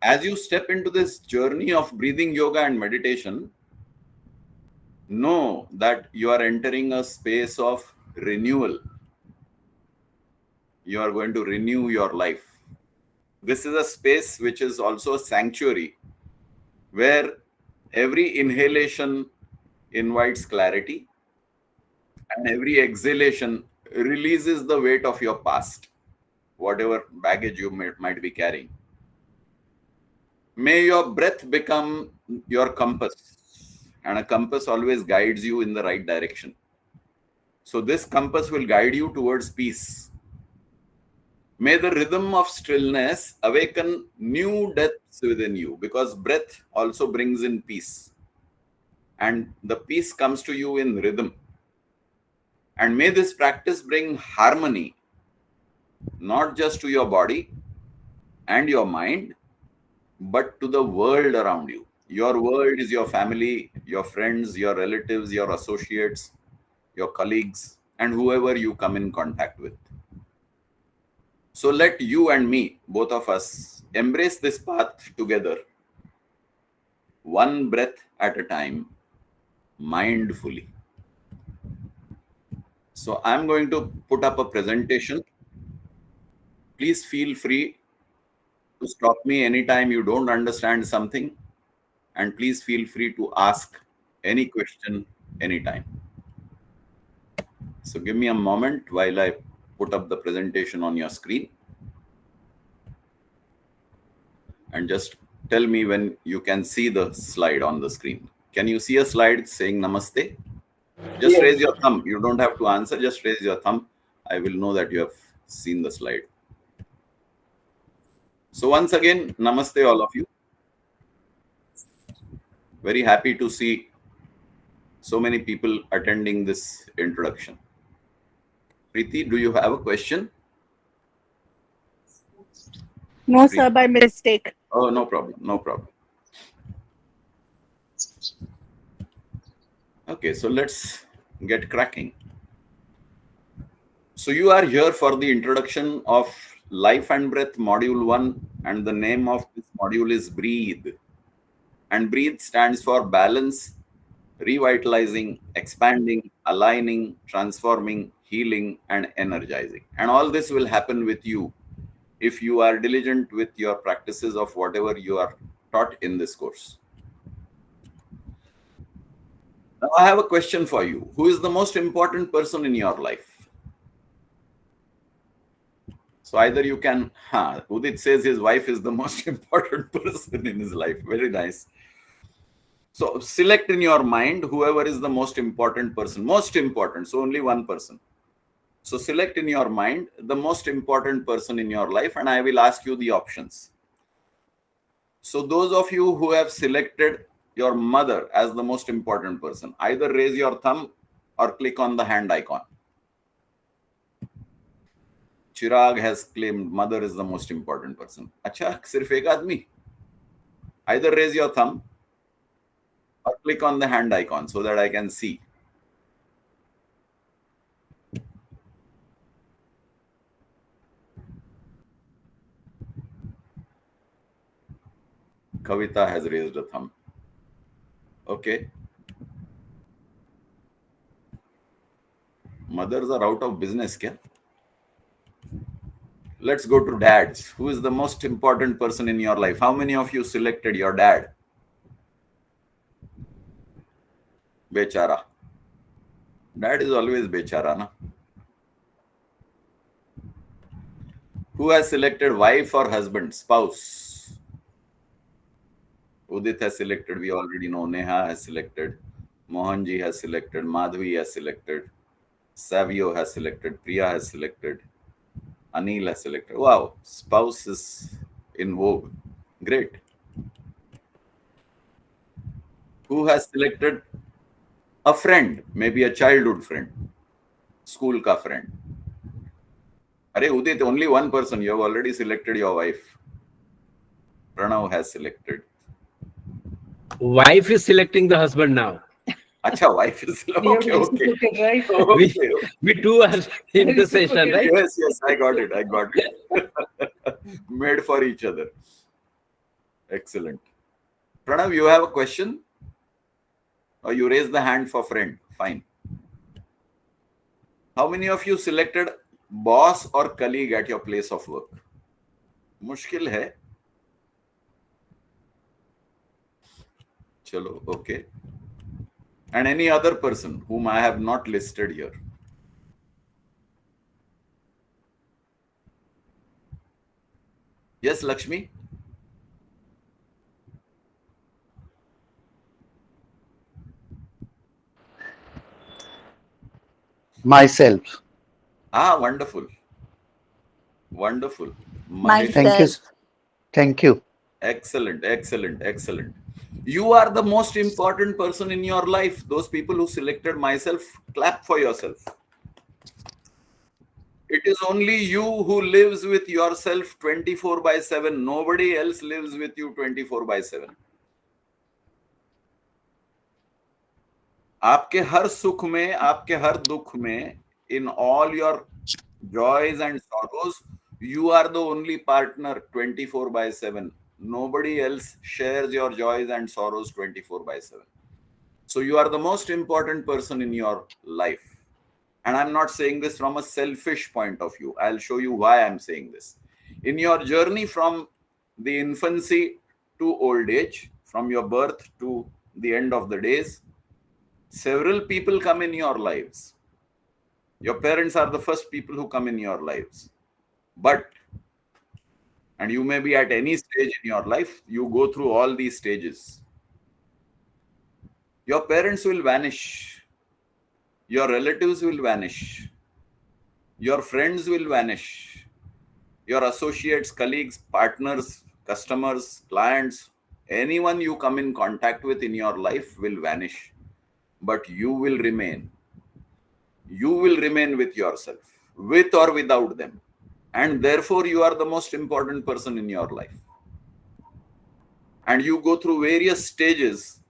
as you step into this journey of breathing yoga and meditation, know that you are entering a space of renewal. You are going to renew your life. This is a space which is also a sanctuary, where every inhalation invites clarity and every exhalation releases the weight of your past, whatever baggage you might be carrying. May your breath become your compass, and a compass always guides you in the right direction. So this compass will guide you towards peace. May the rhythm of stillness awaken new depths within you, because breath also brings in peace. And the peace comes to you in rhythm. And may this practice bring harmony, not just to your body and your mind, but to the world around you. Your world is your family, your friends, your relatives, your associates, your colleagues, and whoever you come in contact with. So let you and me, both of us, embrace this path together, one breath at a time, mindfully. So I'm going to put up a presentation. Please feel free to stop me anytime you don't understand something, and please feel free to ask any question anytime. So give me a moment while I put up the presentation on your screen, and just tell me when you can see the slide on the screen. Can you see a slide saying Namaste? Just Yes. raise your thumb. You don't have to answer. Just raise your thumb. I will know that you have seen the slide. So once again, Namaste all of you. Very happy to see so many people attending this introduction. Preeti, do you have a question? No, sir, by mistake. Oh, no problem. No problem. Okay, so let's get cracking. So you are here for the introduction of Life and Breath Module 1, and the name of this module is Breathe. And Breathe stands for balance, revitalizing, expanding, aligning, transforming, healing, and energizing. And all this will happen with you if you are diligent with your practices of whatever you are taught in this course. Now, I have a question for you. Who is the most important person in your life? So either you can, Udit says his wife is the most important person in his life. Very nice. So select in your mind whoever is the most important person. Most important, so only one person. So select in your mind the most important person in your life, and I will ask you the options. So those of you who have selected your mother as the most important person, either raise your thumb or click on the hand icon. Chirag has claimed mother is the most important person. Acha, sirf ek aadmi. Either raise your thumb or click on the hand icon so that I can see. Kavita has raised a thumb. Okay. Mothers are out of business, kya? Let's go to dads. Who is the most important person in your life? How many of you selected your dad? Bechara. Dad is always bechara, na? Who has selected wife or husband, spouse? Udit has selected, we already know. Neha has selected. Mohanji has selected. Madhvi has selected. Savio has selected. Priya has selected. Anil has selected. Wow, spouse is in vogue. Great. Who has selected a friend? Maybe a childhood friend. School ka friend. Are Udit, only one person. You have already selected your wife. Pranav has selected. Wife is selecting the husband now. Acha, wife is okay. Right? We two are in the session, right? Yes, I got it. Made for each other. Excellent. Pranav, you have a question? Or you raise the hand for friend? Fine. How many of you selected boss or colleague at your place of work? मुश्किल है. Chalo, okay. And any other person whom I have not listed here? Yes, Lakshmi? Myself. Ah, wonderful. Wonderful. Myself. Thank you. Thank you. Excellent, excellent, excellent. You are the most important person in your life. Those people who selected myself, clap for yourself. It is only you who lives with yourself 24/7. Nobody else lives with you 24/7. आपके हर सुख में, आपके हर दुख में, in all your joys and sorrows, you are the only partner 24/7. Nobody else shares your joys and sorrows 24/7. So you are the most important person in your life. And I'm not saying this from a selfish point of view. I'll show you why I'm saying this. In your journey from the infancy to old age, from your birth to the end of the days, several people come in your lives. Your parents are the first people who come in your lives. But, and you may be at any stage in your life, you go through all these stages. Your parents will vanish. Your relatives will vanish. Your friends will vanish. Your associates, colleagues, partners, customers, clients, anyone you come in contact with in your life will vanish. But you will remain. You will remain with yourself, with or without them. And therefore, you are the most important person in your life. And you go through various stages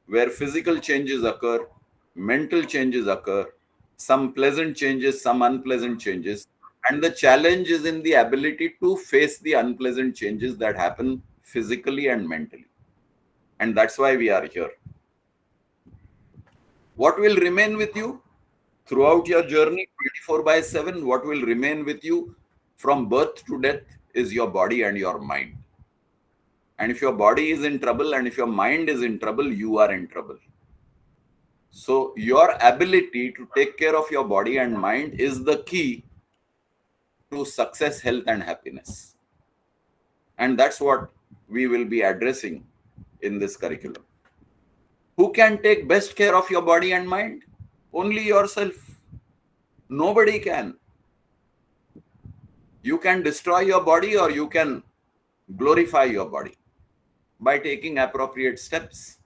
where physical changes occur, mental changes occur, some pleasant changes, some unpleasant changes. And the challenge is in the ability to face the unpleasant changes that happen physically and mentally. And that's why we are here. What will remain with you throughout your journey 24/7? What will remain with you from birth to death is your body and your mind. And if your body is in trouble and if your mind is in trouble, you are in trouble. So your ability to take care of your body and mind is the key to success, health, and happiness. And that's what we will be addressing in this curriculum. Who can take best care of your body and mind? Only yourself. Nobody can. You can destroy your body or you can glorify your body by taking appropriate steps.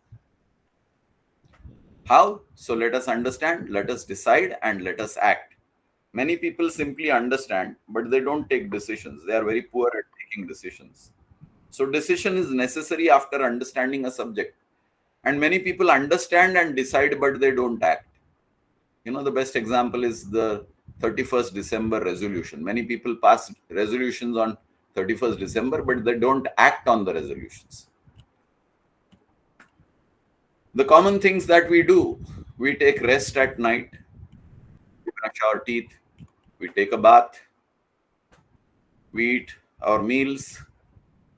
How? So let us understand, let us decide, and let us act. Many people simply understand, but they don't take decisions. They are very poor at taking decisions. So decision is necessary after understanding a subject. And many people understand and decide, but they don't act. You know, the best example is the 31st December resolution. Many people pass resolutions on 31st December, but they don't act on the resolutions. The common things that we do, we take rest at night, we brush our teeth, we take a bath, we eat our meals,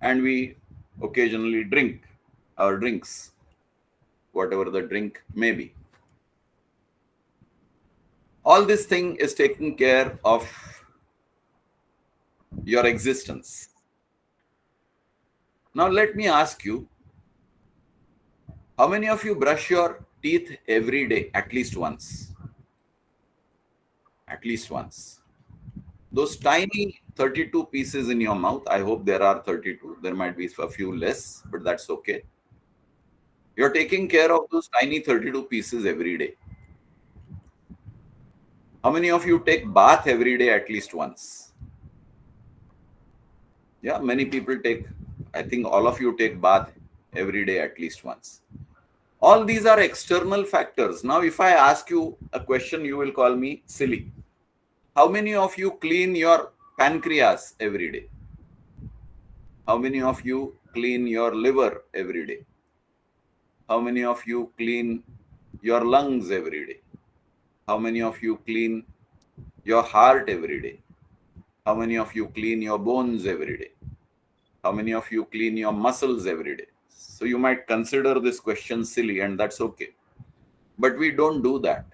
and we occasionally drink our drinks, whatever the drink may be. All this thing is taking care of your existence. Now let me ask you, how many of you brush your teeth every day, at least once? At least once. Those tiny 32 pieces in your mouth, I hope there are 32. There might be a few less, but that's okay. You're taking care of those tiny 32 pieces every day. How many of you take bath every day at least once? Yeah, many people take, I think all of you take bath every day at least once. All these are external factors. Now, if I ask you a question, you will call me silly. How many of you clean your pancreas every day? How many of you clean your liver every day? How many of you clean your lungs every day? How many of you clean your heart every day? How many of you clean your bones every day? How many of you clean your muscles every day? So you might consider this question silly, and that's okay. But we don't do that.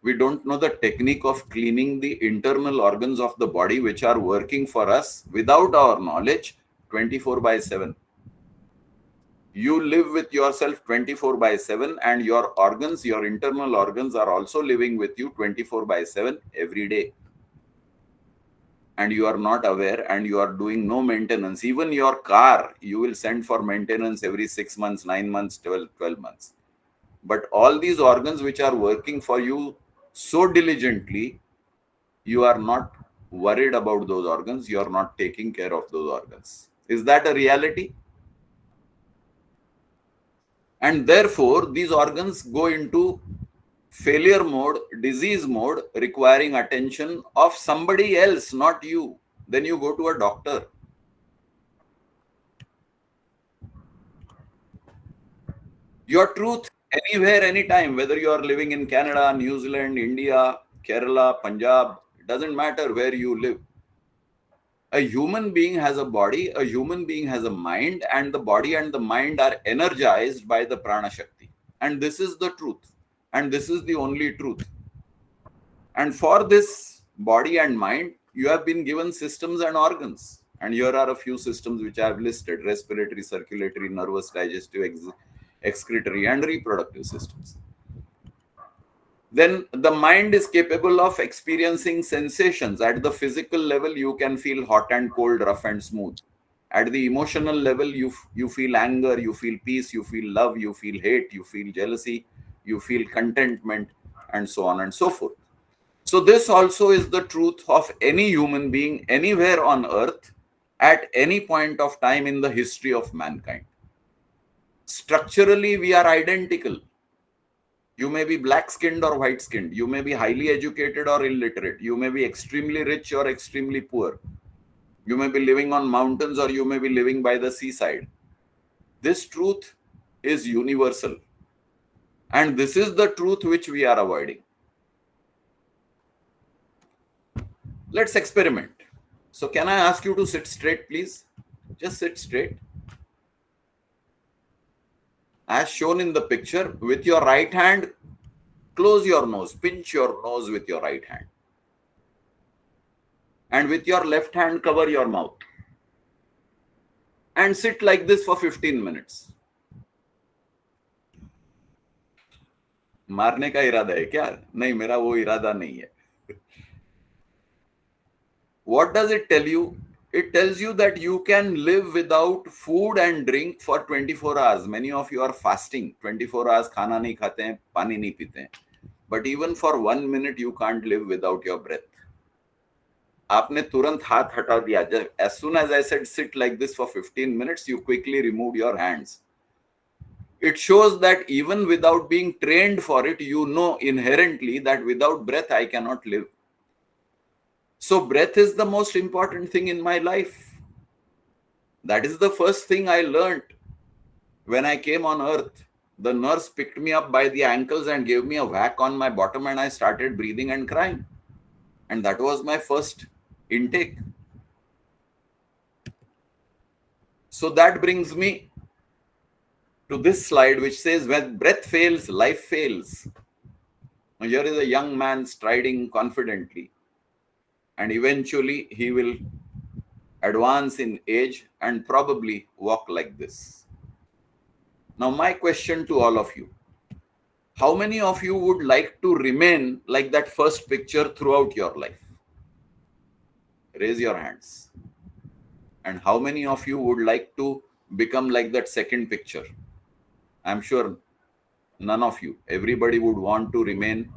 We don't know the technique of cleaning the internal organs of the body which are working for us without our knowledge 24/7. You live with yourself 24/7, and your organs, your internal organs, are also living with you 24/7 every day. And you are not aware, and you are doing no maintenance. Even your car, you will send for maintenance every 6 months, 9 months, 12 months. But all these organs which are working for you so diligently, you are not worried about those organs. You are not taking care of those organs. Is that a reality? And therefore, these organs go into failure mode, disease mode, requiring attention of somebody else, not you. Then you go to a doctor. Your truth, anywhere, anytime, whether you are living in Canada, New Zealand, India, Kerala, Punjab, it doesn't matter where you live. A human being has a body, a human being has a mind, and the body and the mind are energized by the prana shakti. And this is the truth. And this is the only truth. And for this body and mind, you have been given systems and organs. And here are a few systems which I have listed: respiratory, circulatory, nervous, digestive, excretory, and reproductive systems. Then the mind is capable of experiencing sensations. At the physical level, you can feel hot and cold, rough and smooth. At the emotional level, you feel anger, you feel peace, you feel love, you feel hate, you feel jealousy, you feel contentment, and so on and so forth. So this also is the truth of any human being anywhere on earth at any point of time in the history of mankind. Structurally, we are identical. You may be black-skinned or white-skinned. You may be highly educated or illiterate. You may be extremely rich or extremely poor. You may be living on mountains or you may be living by the seaside. This truth is universal. And this is the truth which we are avoiding. Let's experiment. So can I ask you to sit straight, please? Just sit straight. As shown in the picture, with your right hand, close your nose, pinch your nose with your right hand. And with your left hand, cover your mouth. And sit like this for 15 minutes. मारने का इरादा है क्या? नहीं, मेरा वो इरादा नहीं है. What does it tell you? It tells you that you can live without food and drink for 24 hours. Many of you are fasting. 24 hours खाना नहीं खाते हैं, पानी नहीं पीते हैं. But even for 1 minute, you can't live without your breath. आपने तुरंत हाथ हटा दिया. As soon as I said sit like this for 15 minutes, you quickly removed your hands. It shows that even without being trained for it, you know inherently that without breath, I cannot live. So breath is the most important thing in my life. That is the first thing I learned when I came on earth. The nurse picked me up by the ankles and gave me a whack on my bottom, and I started breathing and crying. And that was my first intake. So that brings me to this slide which says, when breath fails, life fails. Now here is a young man striding confidently. And eventually he will advance in age and probably walk like this. Now my question to all of you: how many of you would like to remain like that first picture throughout your life? Raise your hands. And how many of you would like to become like that second picture? I'm sure none of you. Everybody would want to remain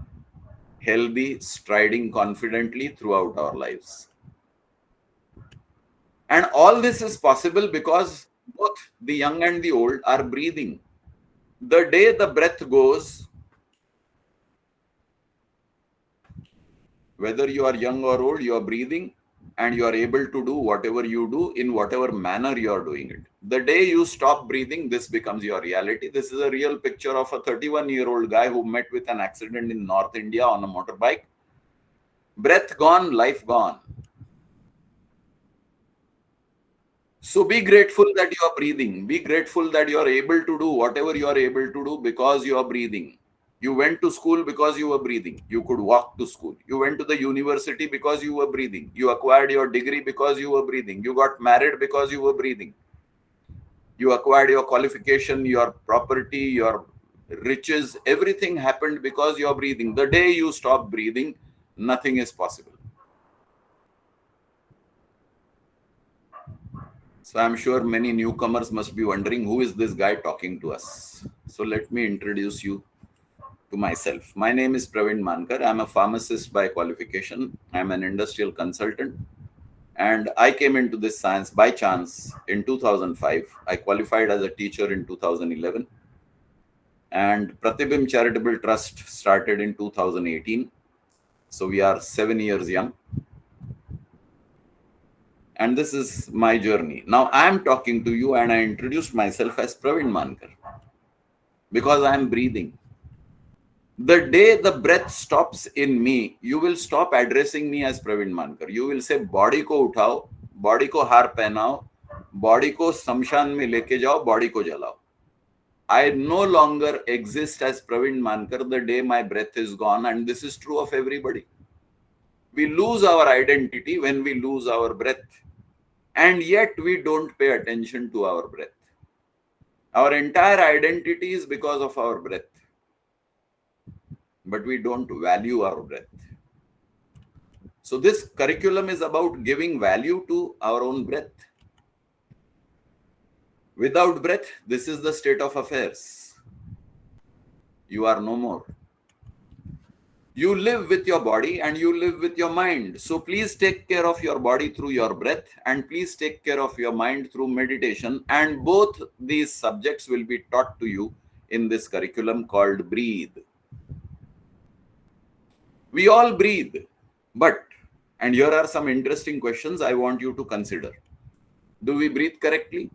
healthy, striding confidently throughout our lives. And all this is possible because both the young and the old are breathing. The day the breath goes, whether you are young or old, you are breathing. and you are able to do whatever you do in whatever manner you are doing it. The day you stop breathing, this becomes your reality. This is a real picture of a 31-year-old guy who met with an accident in North India on a motorbike. Breath gone, life gone. So be grateful that you are breathing. Be grateful that you are able to do whatever you are able to do because you are breathing. You went to school because you were breathing. You could walk to school. You went to the university because you were breathing. You acquired your degree because you were breathing. You got married because you were breathing. You acquired your qualification, your property, your riches. Everything happened because you are breathing. The day you stop breathing, nothing is possible. So I'm sure many newcomers must be wondering, who is this guy talking to us? So let me introduce you to myself. My name is 𝗬𝗂𝗯𝗲𝗏. I'm a pharmacist by qualification. I'm an industrial consultant. And I came into this science by chance in 2005. I qualified as a teacher in 2011. And 𝗬𝗵𝗿𝗶 Charitable Trust started in 2018. So we are 7 years young. And this is my journey. Now I am talking to you and I introduced myself as 𝗬𝗂𝗯𝗏𝗏 because I am breathing. The day the breath stops in me, you will stop addressing me as 𝗬𝗂𝗯𝗏𝗏. You will say, body ko uthao, body ko har pehnao, body ko samshan mein leke jao, body ko jalao. I no longer exist as 𝗬𝗂𝗯𝗏𝗏 the day my breath is gone, and this is true of everybody. We lose our identity when we lose our breath, and yet we don't pay attention to our breath. Our entire identity is because of our breath. But we don't value our breath. So this curriculum is about giving value to our own breath. Without breath, this is the state of affairs. You are no more. You live with your body and you live with your mind. So please take care of your body through your breath, and please take care of your mind through meditation. And both these subjects will be taught to you in this curriculum called Breathe. We all breathe, but, and here are some interesting questions I want you to consider. Do we breathe correctly?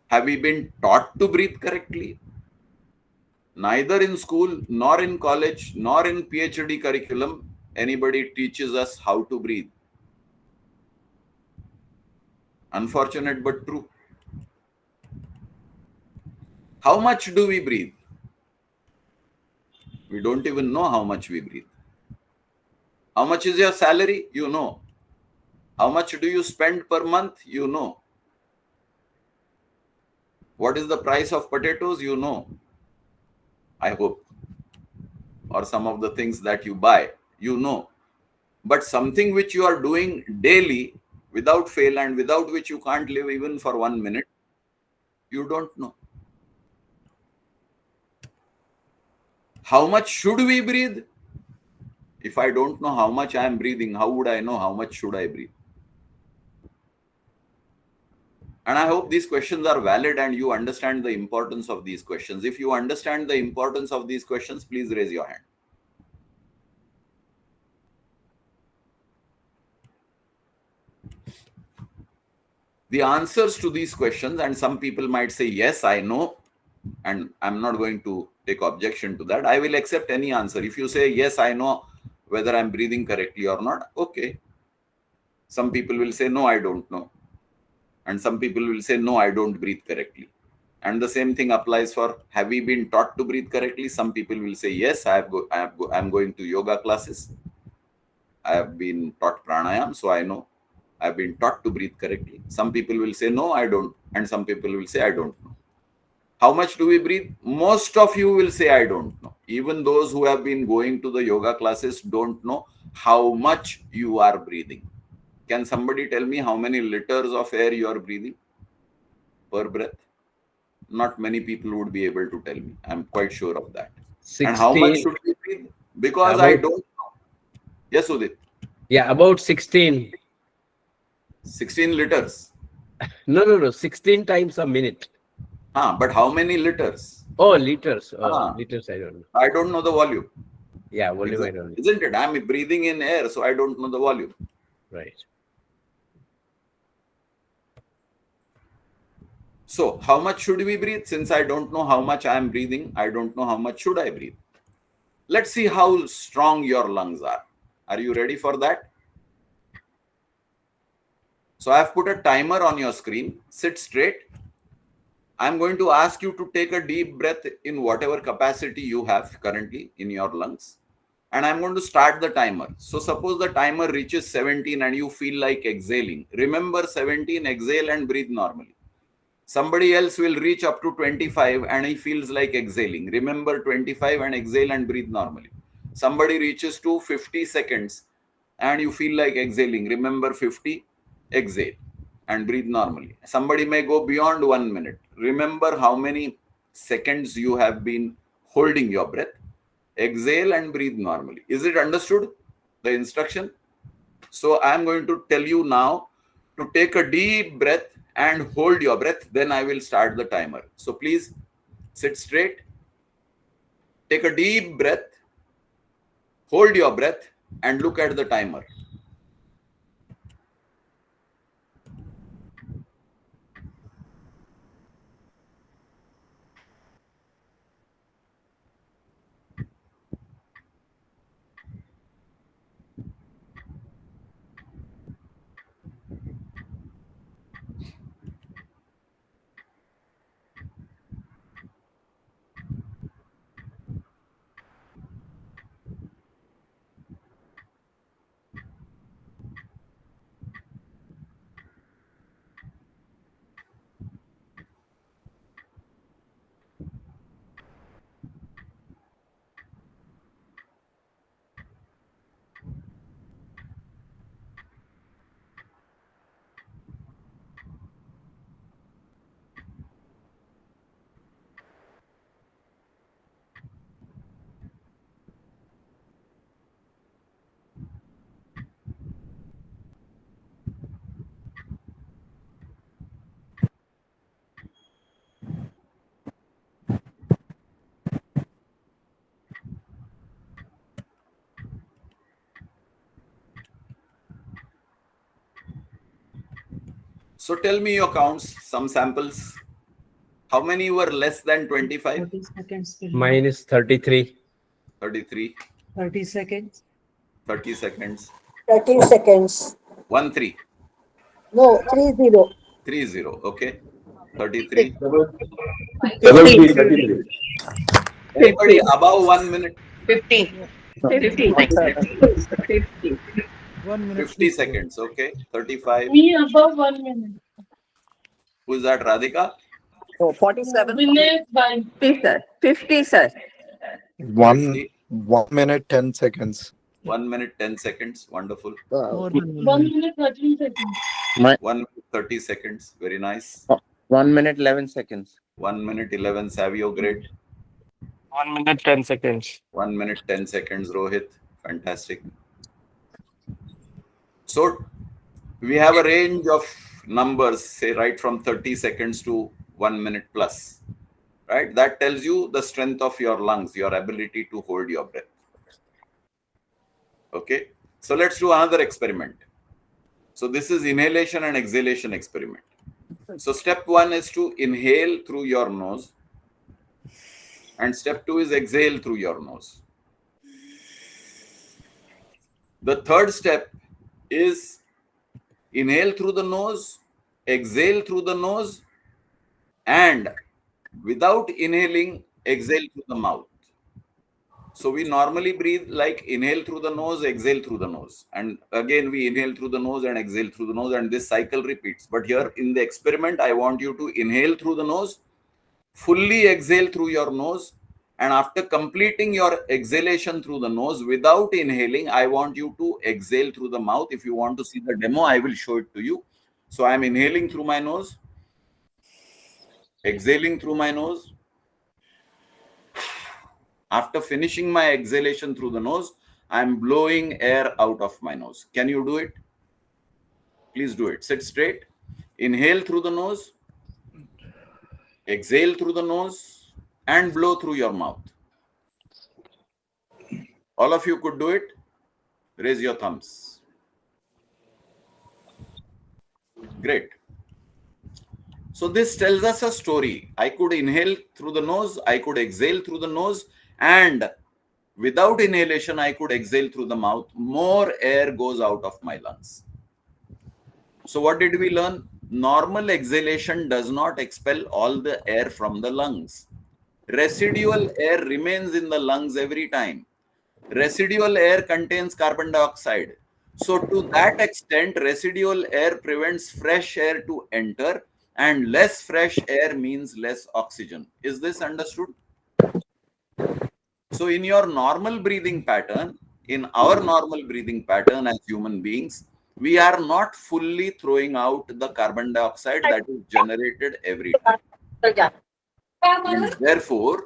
Have we been taught to breathe correctly? Neither in school, nor in college, nor in PhD curriculum, anybody teaches us how to breathe. Unfortunate but true. How much do we breathe? We don't even know how much we breathe. How much is your salary? You know. How much do you spend per month? You know. What is the price of potatoes? You know. I hope. Or some of the things that you buy, you know. But something which you are doing daily without fail and without which you can't live even for 1 minute, you don't know. How much should we breathe? If I don't know how much I am breathing, how would I know how much should I breathe? And I hope these questions are valid and you understand the importance of these questions. If you understand the importance of these questions, please raise your hand. The answers to these questions, and some people might say, yes, I know, and I'm not going to take objection to that. I will accept any answer. If you say, yes, I know whether I'm breathing correctly or not, okay. Some people will say, no, I don't know. And some people will say, no, I don't breathe correctly. And the same thing applies for, have we been taught to breathe correctly? Some people will say, yes, I'm going to yoga classes. I have been taught pranayam, so I know. I've been taught to breathe correctly. Some people will say, no, I don't. And some people will say, I don't know. How much do we breathe? Most of you will say, I don't know. Even those who have been going to the yoga classes don't know how much you are breathing. Can somebody tell me how many liters of air you are breathing per breath? Not many people would be able to tell me. I'm quite sure of that. 16, and how much should we breathe? Because I don't know. Yes, Udit? Yeah, about 16. 16 liters. No. 16 times a minute. But how many liters? Oh, liters. Liters, I don't know. I don't know the volume. Yeah, volume only. Isn't it? I'm breathing in air, so I don't know the volume. Right. So how much should we breathe? Since I don't know how much I am breathing, I don't know how much should I breathe. Let's see how strong your lungs are. Are you ready for that? So I've put a timer on your screen. Sit straight. I'm going to ask you to take a deep breath in whatever capacity you have currently in your lungs. And I'm going to start the timer. So suppose the timer reaches 17 and you feel like exhaling. Remember 17, exhale and breathe normally. Somebody else will reach up to 25 and he feels like exhaling. Remember 25 and exhale and breathe normally. Somebody reaches to 50 seconds and you feel like exhaling. Remember 50, exhale and breathe normally. Somebody may go beyond 1 minute. Remember how many seconds you have been holding your breath. Exhale and breathe normally. Is it understood, the instruction? So I am going to tell you now to take a deep breath and hold your breath. Then I will start the timer. So please sit straight. Take a deep breath. Hold your breath and look at the timer. So tell me your counts, some samples. How many were less than 25? 40 seconds. Mine is 33. 33. 30 seconds. 30 seconds. 30 seconds. 1 3. No, 30. 30. Okay. 33. 50. Anybody above 1 minute? 50. 50. 50. 50 seconds. Okay. 35. Me above 1 minute. Who is that? Radhika? Oh, 47. Vinay by 50, sir. 50, sir. 50. 1 minute 10 seconds. 1 minute 10 seconds. Wonderful. More than 1 minute 13 seconds. 1 minute 30 seconds. Very nice. 1 minute 11 seconds. 1 minute 11. Savio, great. 1 minute 10 seconds. 1 minute 10 seconds. Rohit, fantastic. So we have a range of numbers, say right from 30 seconds to 1 minute plus, right? That tells you the strength of your lungs, your ability to hold your breath. Okay, so let's do another experiment. So this is inhalation and exhalation experiment. So step 1 is to inhale through your nose, and step 2 is exhale through your nose. The third step is inhale through the nose, exhale through the nose, and without inhaling, exhale through the mouth. So we normally breathe like inhale through the nose, exhale through the nose. And again, we inhale through the nose and exhale through the nose, and this cycle repeats. But here in the experiment, I want you to inhale through the nose, fully exhale through your nose, and after completing your exhalation through the nose without inhaling, I want you to exhale through the mouth. If you want to see the demo, I will show it to you. So I'm inhaling through my nose, exhaling through my nose. After finishing my exhalation through the nose, I'm blowing air out of my nose. Can you do it? Please do it. Sit straight. Inhale through the nose, exhale through the nose, and blow through your mouth. All of you could do it? Raise your thumbs. Great. So this tells us a story. I could inhale through the nose, I could exhale through the nose, and without inhalation, I could exhale through the mouth. More air goes out of my lungs. So what did we learn? Normal exhalation does not expel all the air from the lungs. Residual air remains in the lungs every time. Residual air contains carbon dioxide. So to that extent, residual air prevents fresh air to enter, and less fresh air means less oxygen. Is this understood? So in your normal breathing pattern, in our normal breathing pattern as human beings, we are not fully throwing out the carbon dioxide that is generated every time. And therefore,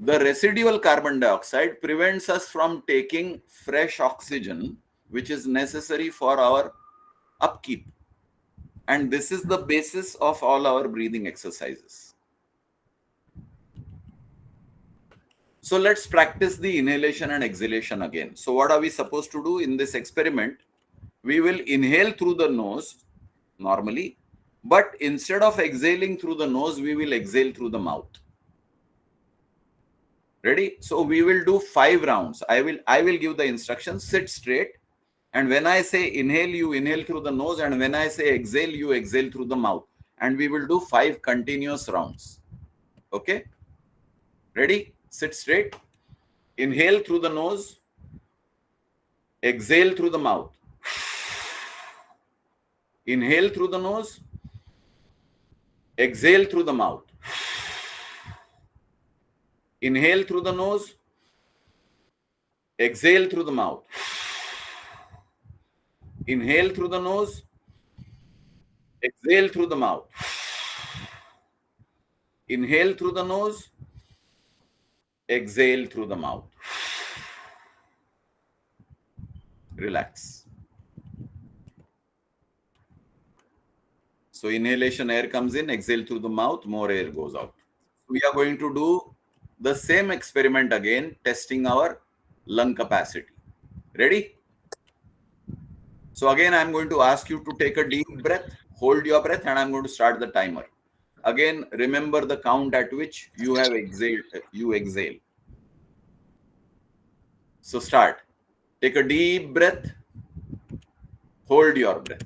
the residual carbon dioxide prevents us from taking fresh oxygen, which is necessary for our upkeep. And this is the basis of all our breathing exercises. So let's practice the inhalation and exhalation again. So what are we supposed to do in this experiment? We will inhale through the nose normally, but instead of exhaling through the nose, we will exhale through the mouth. Ready? So we will do 5 rounds. I will give the instructions. Sit straight. And when I say inhale, you inhale through the nose. And when I say exhale, you exhale through the mouth. And we will do 5 continuous rounds. Okay? Ready? Sit straight. Inhale through the nose. Exhale through the mouth. Inhale through the nose. Exhale through the mouth. Inhale through the nose. Exhale through the mouth. Inhale through the nose. Exhale through the mouth. Inhale through the nose. Exhale through the mouth. Relax. So inhalation, air comes in, exhale through the mouth, more air goes out. We are going to do the same experiment again, testing our lung capacity. Ready? So again, I'm going to ask you to take a deep breath, hold your breath, and I'm going to start the timer. Again, remember the count at which you have exhaled, you exhale. So start. Take a deep breath, hold your breath.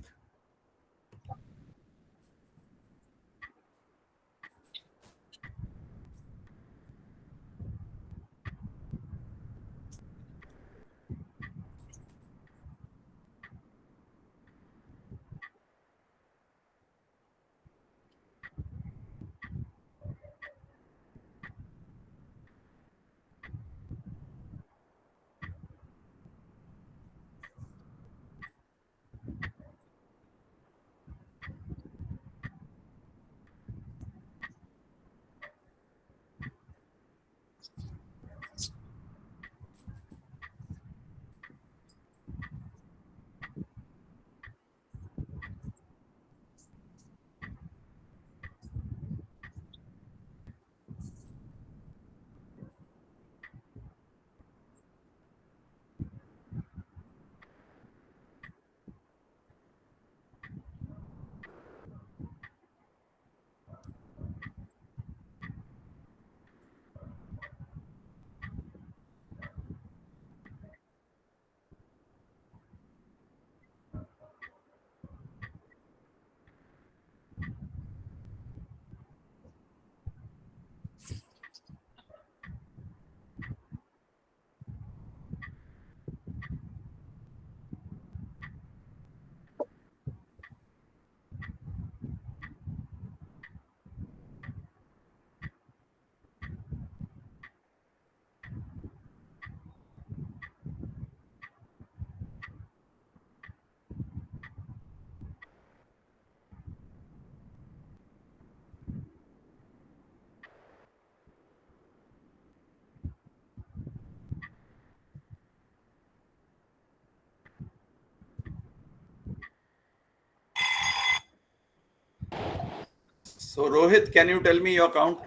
So Rohit, can you tell me your count?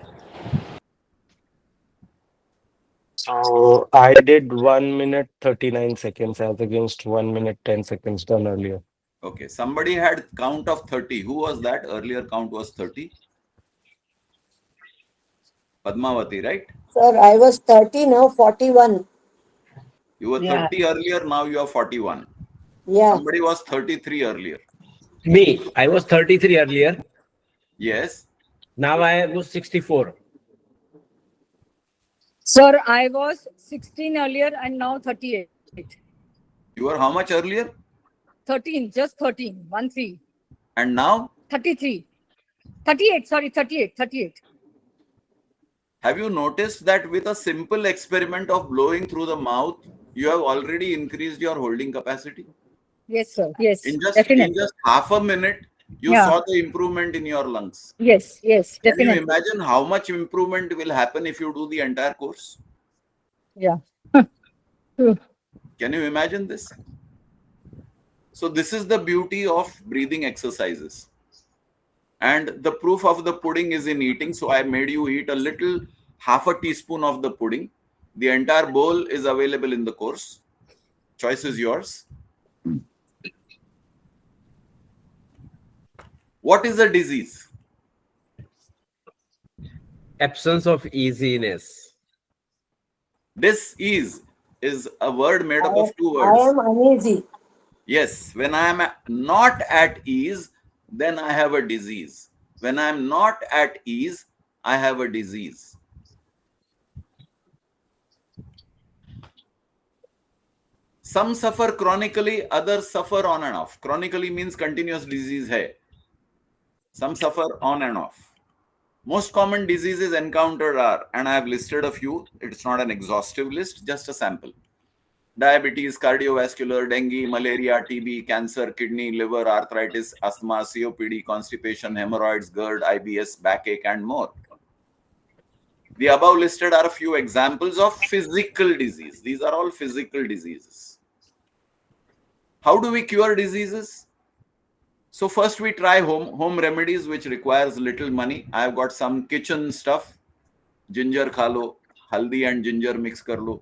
So I did 1 minute 39 seconds as against 1 minute 10 seconds done earlier. Okay, somebody had count of 30. Who was that? Earlier count was 30. Padmavati, right? Sir, I was 30, now 41. You were Yeah. 30 earlier, now you are 41. Yeah. Somebody was 33 earlier. Me, I was 33 earlier. Yes. Now I was 64. Sir, I was 16 earlier and now 38. You were how much earlier? 13, just 13, 1 3. And now? 33. 38, sorry, 38. Have you noticed that with a simple experiment of blowing through the mouth, you have already increased your holding capacity? Yes, sir. Yes, In just definitely. half a minute, you Yeah. saw the improvement in your lungs. Yes, Can you definitely. imagine how much improvement will happen if you do the entire course? Yeah. Can you imagine this? So this is the beauty of breathing exercises. And the proof of the pudding is in eating. So I made you eat a little, half a teaspoon of the pudding. The entire bowl is available in the course. Choice is yours. What is a disease? Absence of easiness. Dis-ease is a word made up of two I words. am uneasy. Yes, when I am not at ease, then I have a disease. When I am not at ease, I have a disease. Some suffer chronically, others suffer on and off. Chronically means continuous disease hai. Some suffer on and off. Most common diseases encountered are, and I have listed a few, it's not an exhaustive list, just a sample. Diabetes, cardiovascular, dengue, malaria, TB, cancer, kidney, liver, arthritis, asthma, COPD, constipation, hemorrhoids, GERD, IBS, backache, and more. The above listed are a few examples of physical disease. These are all physical diseases. How do we cure diseases? So first we try home remedies, which requires little money. I have got some kitchen stuff. Ginger kha lo, haldi and ginger mix kar lo.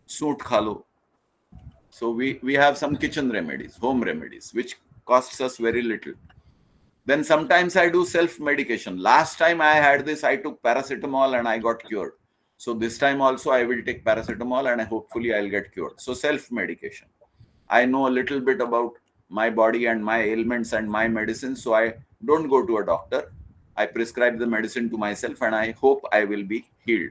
Soot kha lo. So we have some kitchen remedies, home remedies, which costs us very little. Then sometimes I do self-medication. Last time I had this, I took paracetamol and I got cured. So this time also I will take paracetamol and hopefully I'll get cured. So self-medication. I know a little bit about my body and my ailments and my medicine. So I don't go to a doctor. I prescribe the medicine to myself and I hope I will be healed.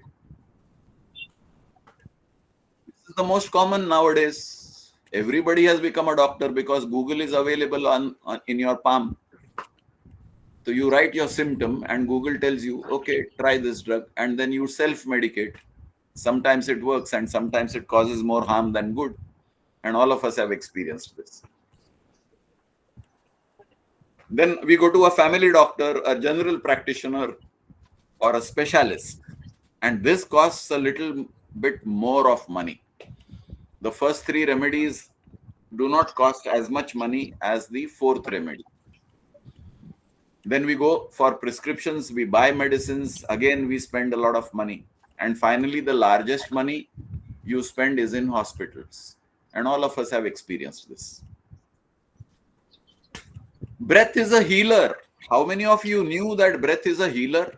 This is the most common nowadays. Everybody has become a doctor because Google is available in your palm. So you write your symptom and Google tells you, okay, try this drug, and then you self-medicate. Sometimes it works and sometimes it causes more harm than good. And all of us have experienced this. Then we go to a family doctor, a general practitioner, or a specialist. And this costs a little bit more of money. The first three remedies do not cost as much money as the fourth remedy. Then we go for prescriptions, we buy medicines, again we spend a lot of money. And finally, the largest money you spend is in hospitals. And all of us have experienced this. Breath is a healer. How many of you knew that breath is a healer?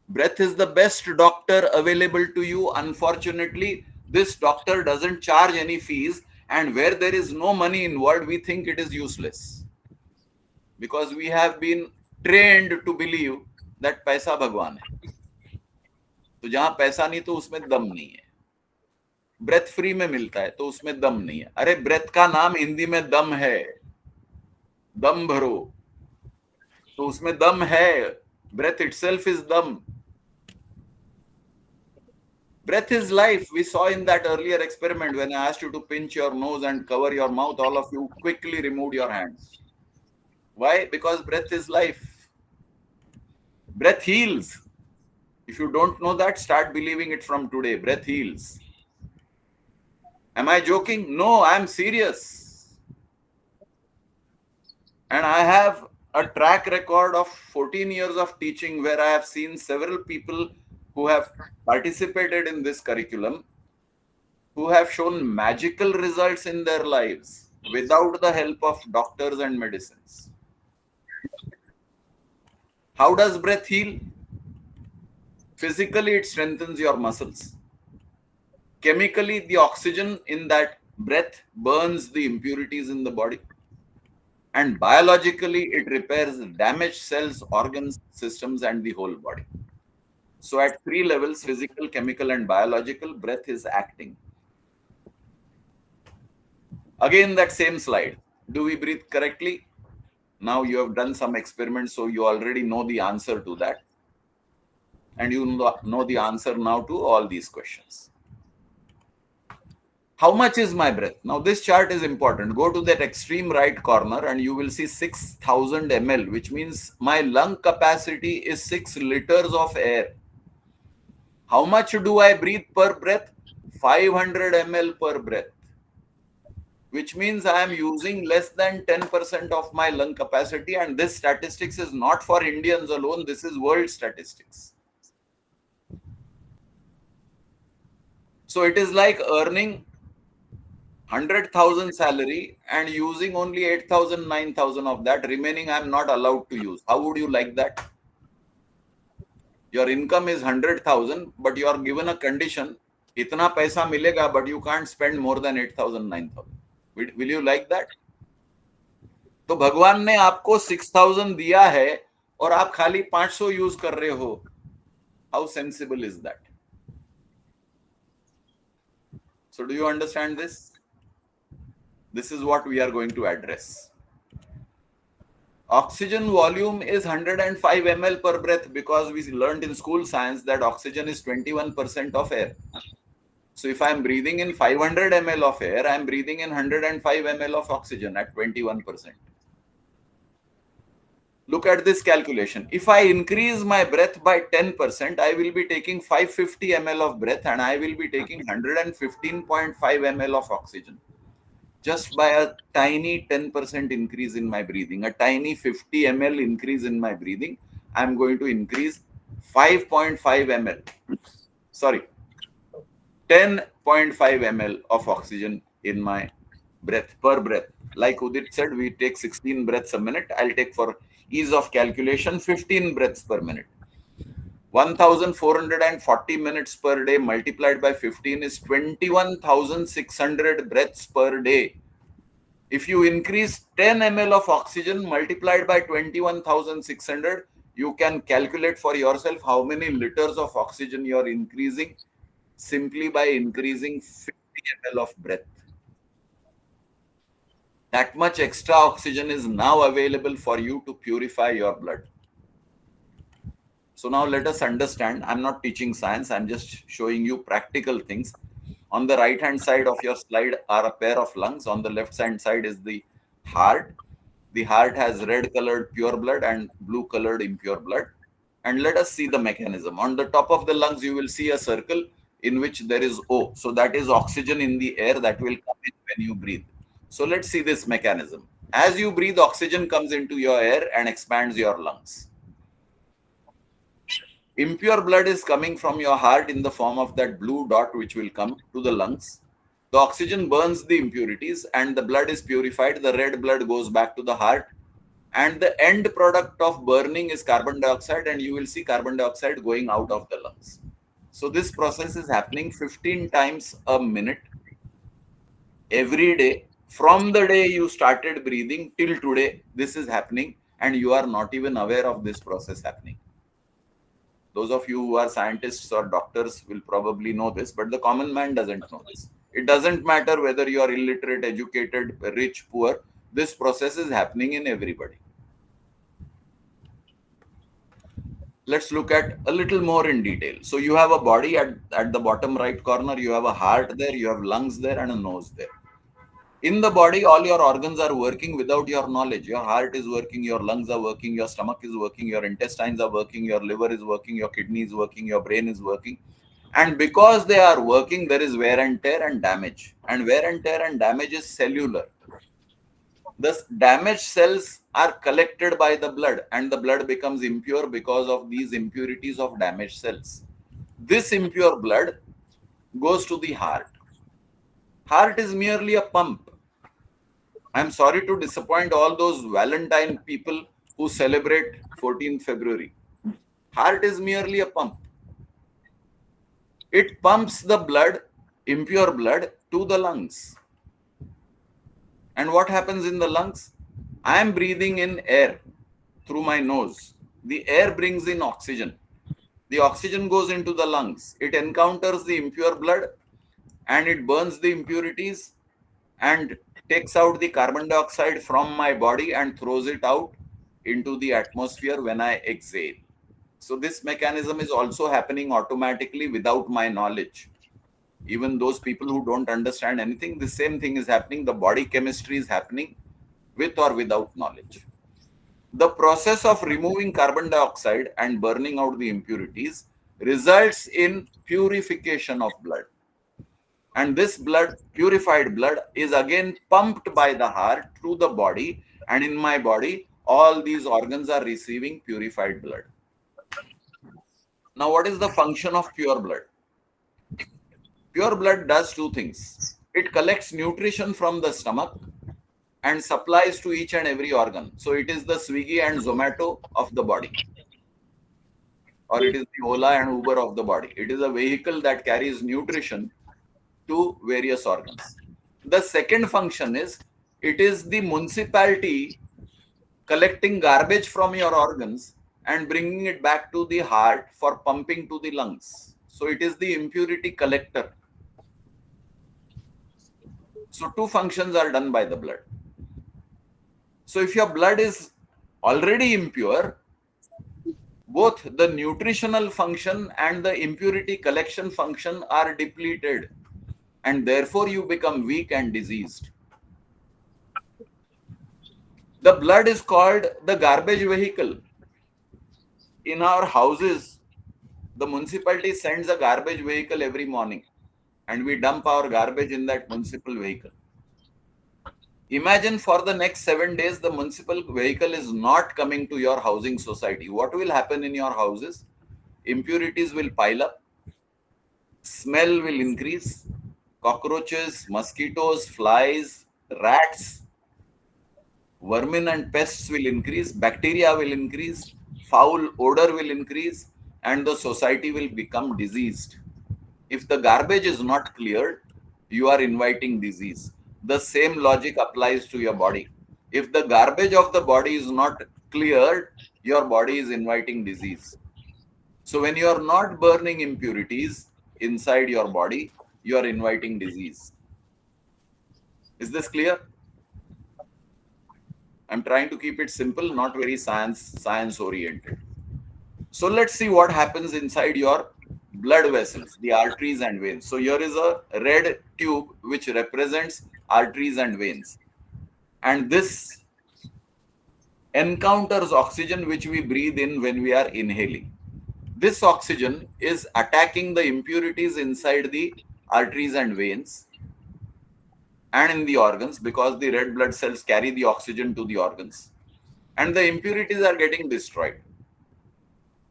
Breath is the best doctor available to you. Unfortunately, this doctor doesn't charge any fees, and where there is no money involved, we think it is useless. Because we have been trained to believe that पैसा भगवान है. तो जहां पैसा नहीं तो उसमें दम नहीं है. ब्रेथ फ्री में मिलता है तो उसमें दम नहीं है. अरे ब्रेथ का नाम हिंदी में दम है. दम भरो. तो उसमें दम है. Breath itself is dam. Breath is life. We saw in that earlier experiment when I asked you to pinch your nose and cover your mouth, all of you quickly removed your hands. Why? Because breath is life. Breath heals. If you don't know that, start believing it from today. Breath heals. Am I joking? No, I'm serious. And I have a track record of 14 years of teaching where I have seen several people who have participated in this curriculum, who have shown magical results in their lives without the help of doctors and medicines. How does breath heal? Physically, it strengthens your muscles. Chemically, the oxygen in that breath burns the impurities in the body. And biologically, it repairs damaged cells, organs, systems, and the whole body. So at 3 levels, physical, chemical, and biological, breath is acting. Again, that same slide. Do we breathe correctly? Now you have done some experiments, so you already know the answer to that. And you know the answer now to all these questions. How much is my breath? Now this chart is important. Go to that extreme right corner and you will see 6,000 ml, which means my lung capacity is 6 liters of air. How much do I breathe per breath? 500 ml per breath, which means I am using less than 10% of my lung capacity. And this statistics is not for Indians alone. This is world statistics. So it is like earning 100,000 salary and using only 8,000, 9,000 of that. Remaining I am not allowed to use. How would you like that? Your income is 100,000, but you are given a condition. Itna paisa milega, but you can't spend more than 8,000, 9,000. Will you like that? तो भगवान ने आपको 6,000 दिया है और आप खाली 500 use कर रहे हो. How sensible is that? So do you understand this? This is what we are going to address. Oxygen volume is 105 ml per breath because we learned in school science that oxygen is 21% of air. So if I am breathing in 500 ml of air, I am breathing in 105 ml of oxygen at 21%. Look at this calculation. If I increase my breath by 10%, I will be taking 550 ml of breath and I will be taking 115.5 ml of oxygen. Just by a tiny 10% increase in my breathing, a tiny 50 ml increase in my breathing, I am going to increase 5.5 ml. Sorry, 10.5 ml of oxygen in my breath, per breath. Like Udit said, we take 16 breaths a minute. I'll take, for ease of calculation, 15 breaths per minute. 1,440 minutes per day multiplied by 15 is 21,600 breaths per day. If you increase 10 ml of oxygen multiplied by 21,600, you can calculate for yourself how many liters of oxygen you are increasing simply by increasing 50 ml of breath. That much extra oxygen is now available for you to purify your blood. So now let us understand. I'm not teaching science. I'm just showing you practical things. On the right hand side of your slide are a pair of lungs. On the left hand side is the heart. The heart has red colored pure blood and blue colored impure blood. And let us see the mechanism. On the top of the lungs, you will see a circle in which there is O. So that is oxygen in the air that will come in when you breathe. So let's see this mechanism. As you breathe, oxygen comes into your air and expands your lungs. Impure blood is coming from your heart in the form of that blue dot which will come to the lungs. The oxygen burns the impurities and the blood is purified. The red blood goes back to the heart. And the end product of burning is carbon dioxide, and you will see carbon dioxide going out of the lungs. So this process is happening 15 times a minute every day. From the day you started breathing till today, this is happening and you are not even aware of this process happening. Those of you who are scientists or doctors will probably know this, but the common man doesn't know this. It doesn't matter whether you are illiterate, educated, rich, poor. This process is happening in everybody. Let's look at a little more in detail. So you have a body at the bottom right corner. You have a heart there, you have lungs there, and a nose there. In the body, all your organs are working without your knowledge. Your heart is working, your lungs are working, your stomach is working, your intestines are working, your liver is working, your kidney is working, your brain is working. And because they are working, there is wear and tear and damage. And wear and tear and damage is cellular. Thus, damaged cells are collected by the blood and the blood becomes impure because of these impurities of damaged cells. This impure blood goes to the heart. Heart is merely a pump. I'm sorry to disappoint all those Valentine people who celebrate 14th February. Heart is merely a pump. It pumps the blood, impure blood, to the lungs. And what happens in the lungs? I am breathing in air through my nose. The air brings in oxygen. The oxygen goes into the lungs. It encounters the impure blood and it burns the impurities and takes out the carbon dioxide from my body and throws it out into the atmosphere when I exhale. So this mechanism is also happening automatically without my knowledge. Even those people who don't understand anything, the same thing is happening. The body chemistry is happening with or without knowledge. The process of removing carbon dioxide and burning out the impurities results in purification of blood. And this blood, purified blood, is again pumped by the heart through the body. And in my body, all these organs are receiving purified blood. Now, what is the function of pure blood? Pure blood does two things. It collects nutrition from the stomach and supplies to each and every organ. So it is the Swiggy and Zomato of the body. Or it is the Ola and Uber of the body. It is a vehicle that carries nutrition to various organs. The second function is, it is the municipality collecting garbage from your organs and bringing it back to the heart for pumping to the lungs. So it is the impurity collector. So two functions are done by the blood. So if your blood is already impure, both the nutritional function and the impurity collection function are depleted, and therefore you become weak and diseased. The blood is called the garbage vehicle. In our houses, the municipality sends a garbage vehicle every morning, and we dump our garbage in that municipal vehicle. Imagine for the next 7 days, the municipal vehicle is not coming to your housing society. What will happen in your houses? Impurities will pile up, smell will increase, cockroaches, mosquitoes, flies, rats, vermin and pests will increase, bacteria will increase, foul odor will increase, and the society will become diseased. If the garbage is not cleared, you are inviting disease. The same logic applies to your body. If the garbage of the body is not cleared, your body is inviting disease. So when you are not burning impurities inside your body, you are inviting disease. Is this clear? I'm trying to keep it simple, not very science oriented. So let's see what happens inside your blood vessels, the arteries and veins. So here is a red tube which represents arteries and veins. And this encounters oxygen which we breathe in when we are inhaling. This oxygen is attacking the impurities inside the arteries and veins and in the organs, because the red blood cells carry the oxygen to the organs, and the impurities are getting destroyed.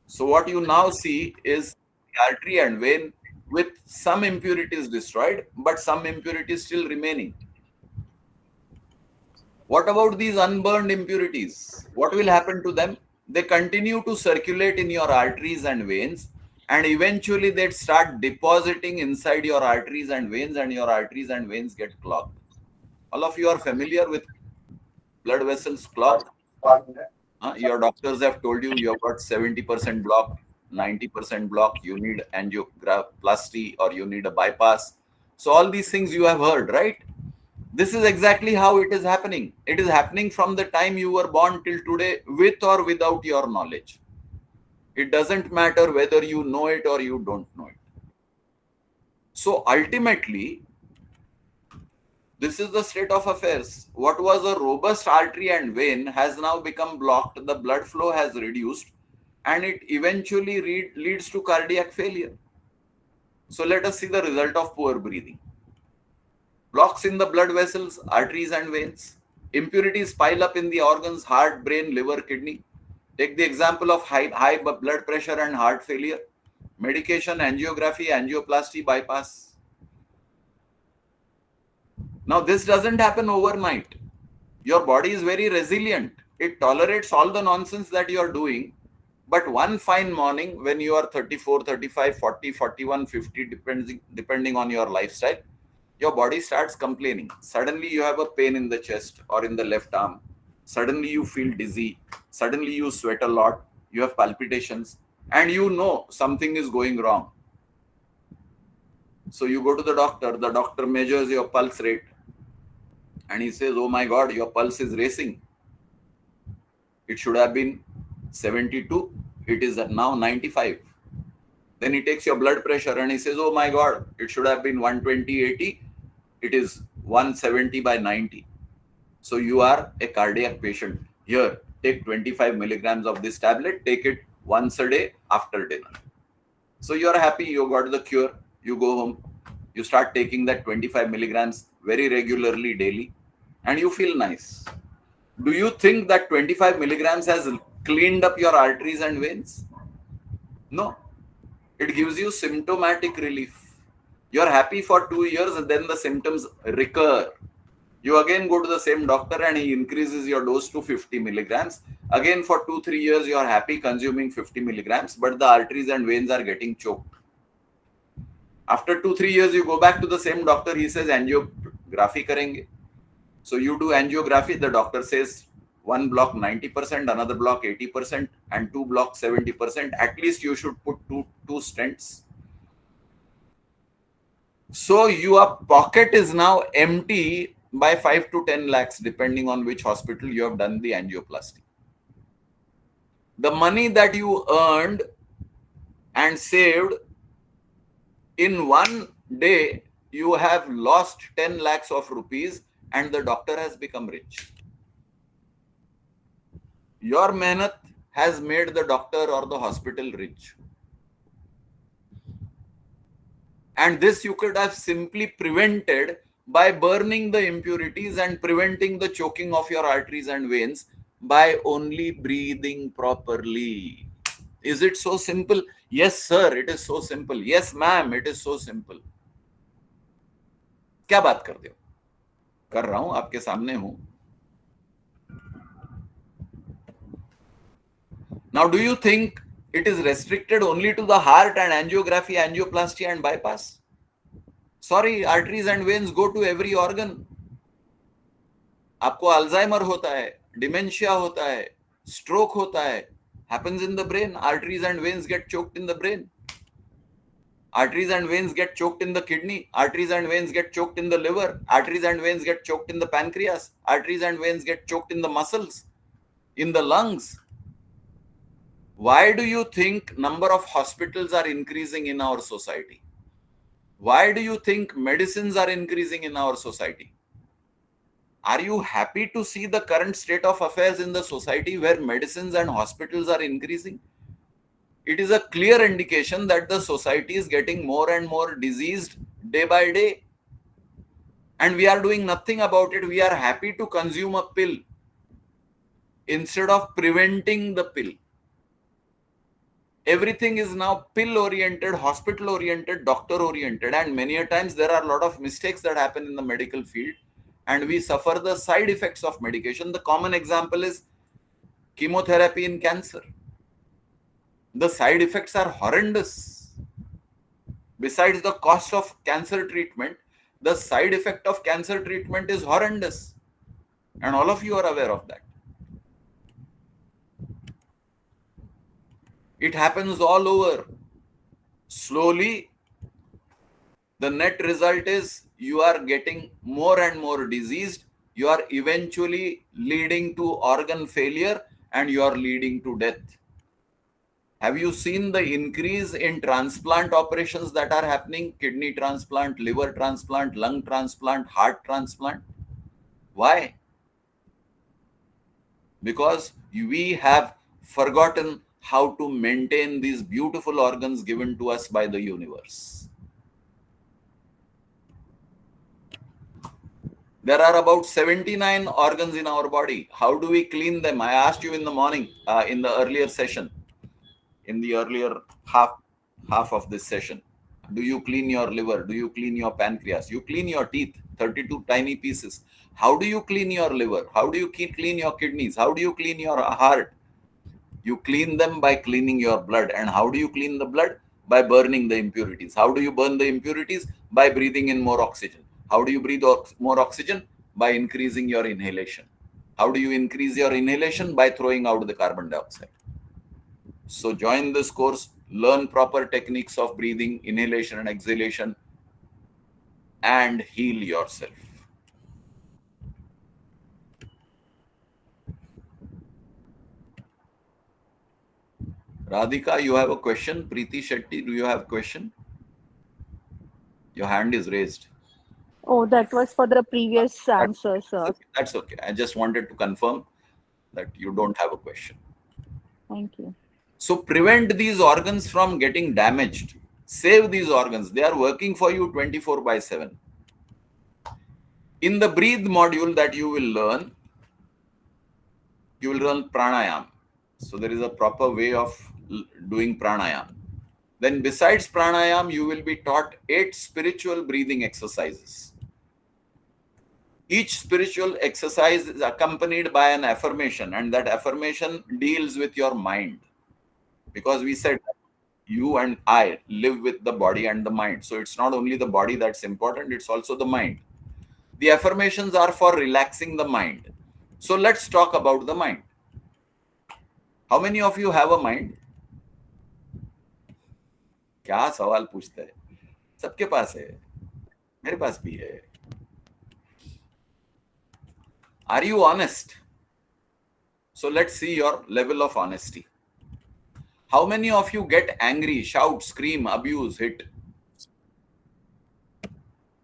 So what you now see is the artery and vein with some impurities destroyed, but some impurities still remaining. What about these unburned impurities? What will happen to them? They continue to circulate in your arteries and veins, and eventually they start depositing inside your arteries and veins, and your arteries and veins get clogged. All of you are familiar with blood vessels clogged. Your doctors have told you you have got 70% blocked, 90% blocked, you need angioplasty or you need a bypass. So all these things you have heard, right? This is exactly how it is happening. It is happening from the time you were born till today, with or without your knowledge. It doesn't matter whether you know it or you don't know it. So ultimately, this is the state of affairs. What was a robust artery and vein has now become blocked. The blood flow has reduced, and it eventually leads to cardiac failure. So let us see the result of poor breathing. Blocks in the blood vessels, arteries and veins. Impurities pile up in the organs, heart, brain, liver, kidney. Take the example of high blood pressure and heart failure. medication, angiography, angioplasty, bypass. Now, this doesn't happen overnight. Your body is very resilient. It tolerates all the nonsense that you are doing. But one fine morning, when you are 34, 35, 40, 41, 50, depending on your lifestyle, your body starts complaining. Suddenly, you have a pain in the chest or in the left arm. Suddenly, you feel dizzy. Suddenly, you sweat a lot. You have palpitations. And you know something is going wrong. So, you go to the doctor measures your pulse rate. And he says, oh my God, your pulse is racing. It should have been 72. It is now 95. Then he takes your blood pressure and he says, oh my God, it should have been 120/80. It is 170/90. So you are a cardiac patient. Here, take 25 milligrams of this tablet. Take it once a day after dinner. So you are happy. You got the cure. You go home. You start taking that 25 milligrams very regularly daily. And you feel nice. Do you think that 25 milligrams has cleaned up your arteries and veins? No. It gives you symptomatic relief. You're happy for 2 years and then the symptoms recur. You again go to the same doctor and he increases your dose to 50 milligrams. Again for 2-3 years you are happy consuming 50 milligrams, but the arteries and veins are getting choked. After 2-3 years you go back to the same doctor, he says angiography karenge. So you do angiography, the doctor says one block 90%, another block 80%, and two blocks 70%. At least you should put two stents. So your pocket is now empty by 5 to 10 lakhs, depending on which hospital you have done the angioplasty. The money that you earned and saved, in one day, you have lost 10 lakhs of rupees and the doctor has become rich. Your mehnat has made the doctor or the hospital rich. And this you could have simply prevented by burning the impurities and preventing the choking of your arteries and veins by only breathing properly. Is it so simple? Yes, sir, it is so simple. Yes, ma'am, it is so simple. क्या बात करते हो? कर रहा हूं, आपके सामने हूं. Now, do you think it is restricted only to the heart and angiography, angioplasty and bypass? Sorry, arteries and veins go to every organ. आपको अल्जाइमर होता है, डिमेंशिया होता है, स्ट्रोक होता है, happens in the brain. Arteries and veins get choked in the brain. Arteries and veins get choked in the kidney. Arteries and veins get choked in the liver. Arteries and veins get choked in the pancreas. Arteries and veins get choked in the muscles, in the lungs. Why do you think number of hospitals are increasing in our society? Why do you think medicines are increasing in our society? Are you happy to see the current state of affairs in the society where medicines and hospitals are increasing? It is a clear indication that the society is getting more and more diseased day by day. And we are doing nothing about it. We are happy to consume a pill instead of preventing the pill. Everything is now pill-oriented, hospital-oriented, doctor-oriented, and many a times there are a lot of mistakes that happen in the medical field, and we suffer the side effects of medication. The common example is chemotherapy in cancer. The side effects are horrendous. Besides the cost of cancer treatment, the side effect of cancer treatment is horrendous, and all of you are aware of that. It happens all over. Slowly, the net result is you are getting more and more diseased. You are eventually leading to organ failure and you are leading to death. Have you seen the increase in transplant operations that are happening? Kidney transplant, liver transplant, lung transplant, heart transplant. Why? Because we have forgotten how to maintain these beautiful organs given to us by the universe. There are about 79 organs in our body. How do we clean them? I asked you in the morning, in the earlier session, in the earlier half half of this session. Do you clean your liver? Do you clean your pancreas? You clean your teeth, 32 tiny pieces. How do you clean your liver? How do you clean your kidneys? How do you clean your heart? You clean them by cleaning your blood. And how do you clean the blood? By burning the impurities. How do you burn the impurities? By breathing in more oxygen. How do you breathe more oxygen? By increasing your inhalation. How do you increase your inhalation? By throwing out the carbon dioxide. So join this course, learn proper techniques of breathing, inhalation and exhalation, and heal yourself. Radhika, you have a question? Preeti Shetty, do you have a question? Your hand is raised. Oh, that was for the previous answer, sir. That's okay. I just wanted to confirm that you don't have a question. Thank you. So prevent these organs from getting damaged. Save these organs. They are working for you 24/7. In the breathe module that you will learn pranayam. So there is a proper way of doing pranayam. Then besides pranayam, you will be taught 8 spiritual breathing exercises. Each spiritual exercise is accompanied by an affirmation, and that affirmation deals with your mind. Because we said you and I live with the body and the mind. So it's not only the body that's important, it's also the mind. The affirmations are for relaxing the mind. So let's talk about the mind. How many of you have a mind? क्या सवाल पूछता है? सबके पास है, मेरे पास भी है. Are you honest? So let's see your level of honesty. How many of you get angry, shout, scream, abuse, hit?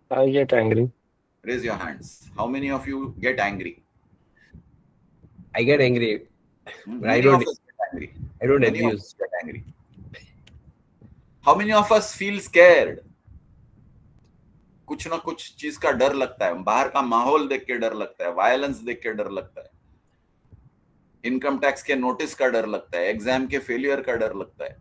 I get angry. Raise your hands. How many of you get angry? I get angry. But I Many don't. of us get angry. I don't Many of abuse. us get angry. How many of us feel scared? कुछ ना कुछ चीज का डर लगता है. बाहर का माहौल देख के डर लगता है, वायलेंस देख के डर लगता है, इनकम टैक्स के नोटिस का डर लगता है, एग्जाम के फेलियर का डर लगता है.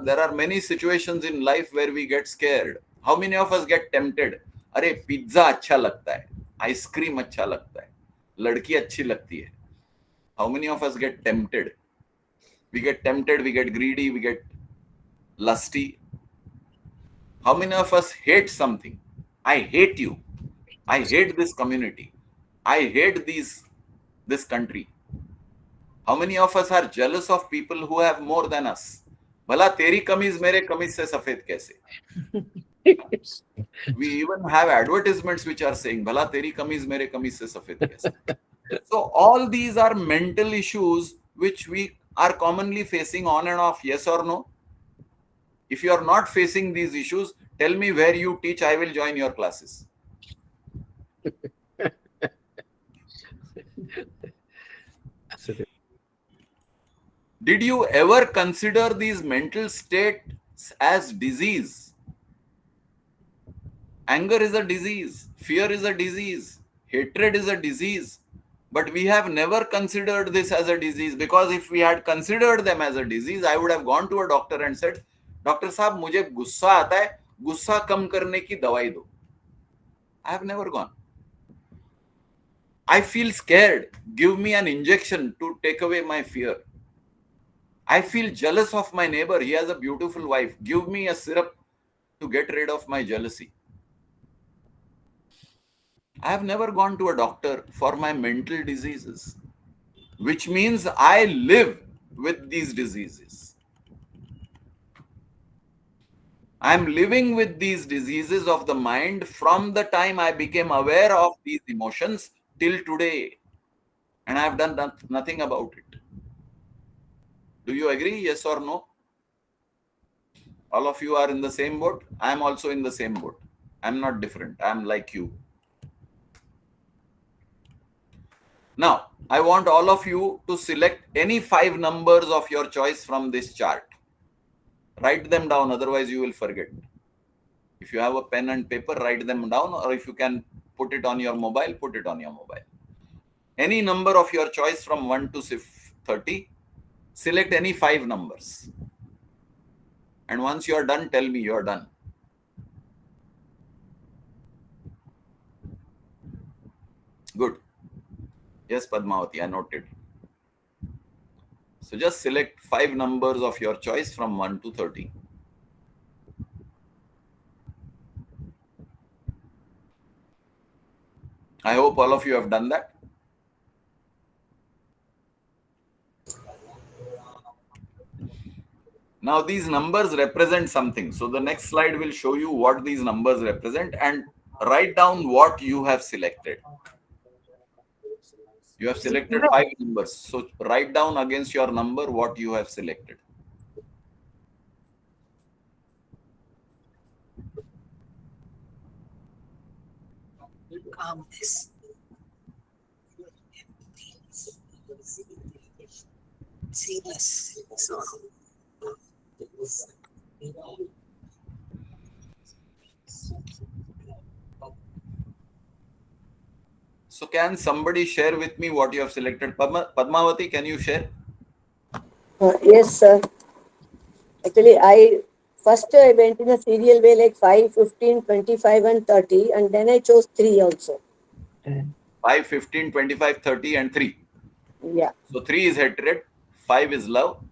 There are many situations in life where we get scared. How many of us get tempted? अरे पिज्जा अच्छा लगता है, आइसक्रीम अच्छा लगता है, लड़की अच्छी लगती है. How many of us get tempted? We get tempted, we get greedy, we get lusty. How many of us hate something? I hate you. I hate this community. I hate this country. How many of us are jealous of people who have more than us? भला तेरी कमीज मेरे कमीज से सफेद कैसे? We even have advertisements which are saying भला तेरी कमीज मेरे कमीज से सफेद कैसे? So all these are mental issues which we are commonly facing on and off. Yes or no? If you are not facing these issues, tell me where you teach. I will join your classes. Did you ever consider these mental states as disease? Anger is a disease. Fear is a disease. Hatred is a disease. But we have never considered this as a disease, because if we had considered them as a disease, I would have gone to a doctor and said, doctor साहब मुझे गुस्सा आता है, गुस्सा कम करने की दवाई दो. I have never gone. I feel scared. Give me an injection to take away my fear. I feel jealous of my neighbor. He has a beautiful wife. Give me a syrup to get rid of my jealousy. I have never gone to a doctor for my mental diseases, which means I live with these diseases. I am living with these diseases of the mind from the time I became aware of these emotions till today. And I have done nothing about it. Do you agree? Yes or no? All of you are in the same boat. I am also in the same boat. I am not different. I am like you. Now, I want all of you to select any 5 numbers of your choice from this chart. Write them down, otherwise you will forget. If you have a pen and paper, write them down, or if you can put it on your mobile, put it on your mobile. Any number of your choice from 1 to 30, select any 5 numbers. And once you are done, tell me you are done. Good. Yes, Padmavati, I noted. So just select 5 numbers of your choice from 1 to 30. I hope all of you have done that. Now these numbers represent something. So the next slide will show you what these numbers represent, and write down what you have selected. You have selected 5 numbers. So write down against your number what you have selected. Calmness. Seamless. Sorrow. So can somebody share with me what you have selected? Padmavati, can you share? Yes, sir. Actually, I went in a serial way like 5, 15, 25 and 30, and then I chose 3 also. 5, 15, 25, 30 and 3. Yeah. So 3 is hatred, 5 is love,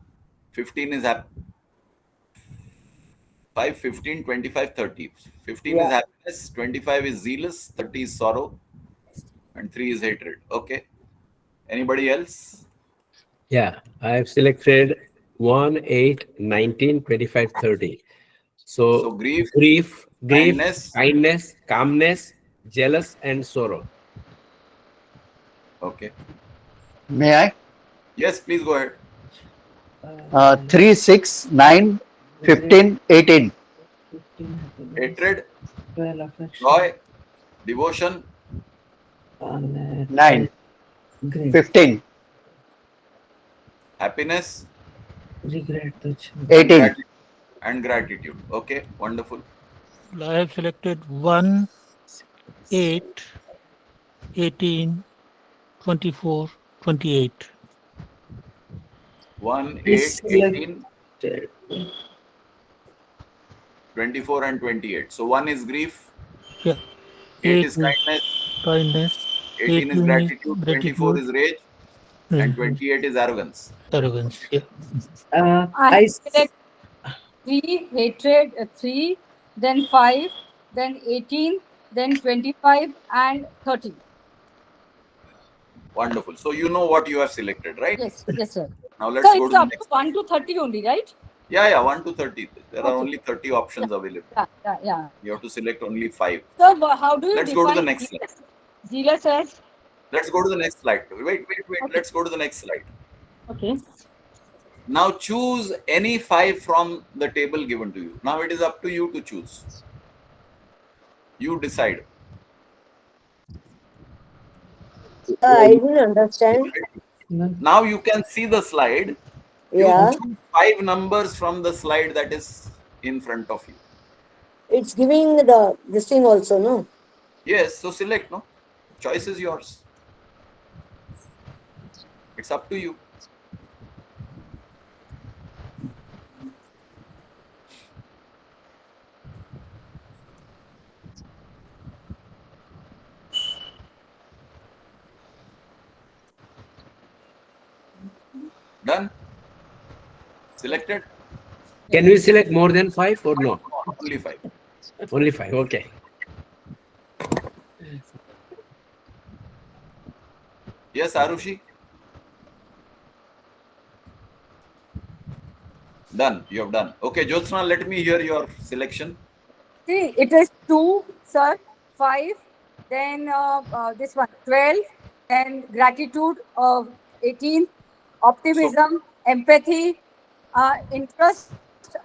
15 is happy. 5, 15, 25, 30. 15 is happiness, 25 is zealous, 30 is sorrow, and 3 is hatred. Okay. Anybody else? Yeah, I have selected 1, 8, 19, 25, 30. So grief, kindness, calmness, jealous, and sorrow. Okay. May I? Yes, please go ahead. 3, 6, 9, 15, 18. Hatred, 12 affection. joy, devotion, 9, Great. 15, happiness, Regret. 18. and gratitude. Okay, wonderful. I have selected 1, 8, 18, 24, 28. 1, 8, Is 18, selected. 24 and 28. So 1 is grief, Yeah. 8 is kindness, Kindness, 18 is gratitude, 24 is rage, and 28 is arrogance. arrogance. Yeah. I select 3, hatred, 3, then 5, then 18, then 25 and 30. Wonderful. So you know what you have selected, right? Yes, sir. Now let's So go it's to the up to next. 1 to 30 only, right? Yeah, 1 to 30. There are Okay. only 30 options available. Yeah. You have to select only 5. So how do you Let's go to the define next slide. zealous as? Let's go to the next slide. Wait. Okay. Let's go to the next slide. Okay. Now choose any 5 from the table given to you. Now it is up to you to choose. You decide. I didn't understand. Now you can see the slide. Yeah. You choose 5 numbers from the slide that is in front of you. It's giving this thing also, no? Yes, so select, no? Choice is yours. It's up to you. Done? Selected? Can we select more than 5 or no? Only 5. Only 5. Okay. Yes, Arushi? Done. You have done. Okay, Jyotsna, let me hear your selection. See, it is 2, sir, 5, then this one, 12, then gratitude of 18, optimism, empathy, interest,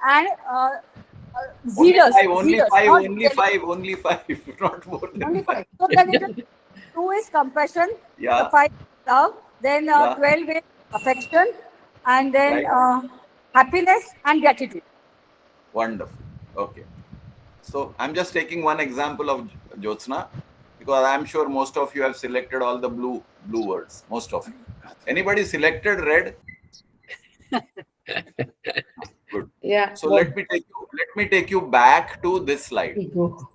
and zealous. Only zealous, five, not only jealous. 5, only 5, not more than Only 5. 5. So then it is 2 is compassion, Yeah. 5 is love, then Yeah. 12 is affection, and then Right. happiness and gratitude. Wonderful. Okay. So I'm just taking one example of Jyotsna because I'm sure most of you have selected all the blue words. Most of you. Anybody selected red? Good. Yeah. So let me take you back to this slide. Ego.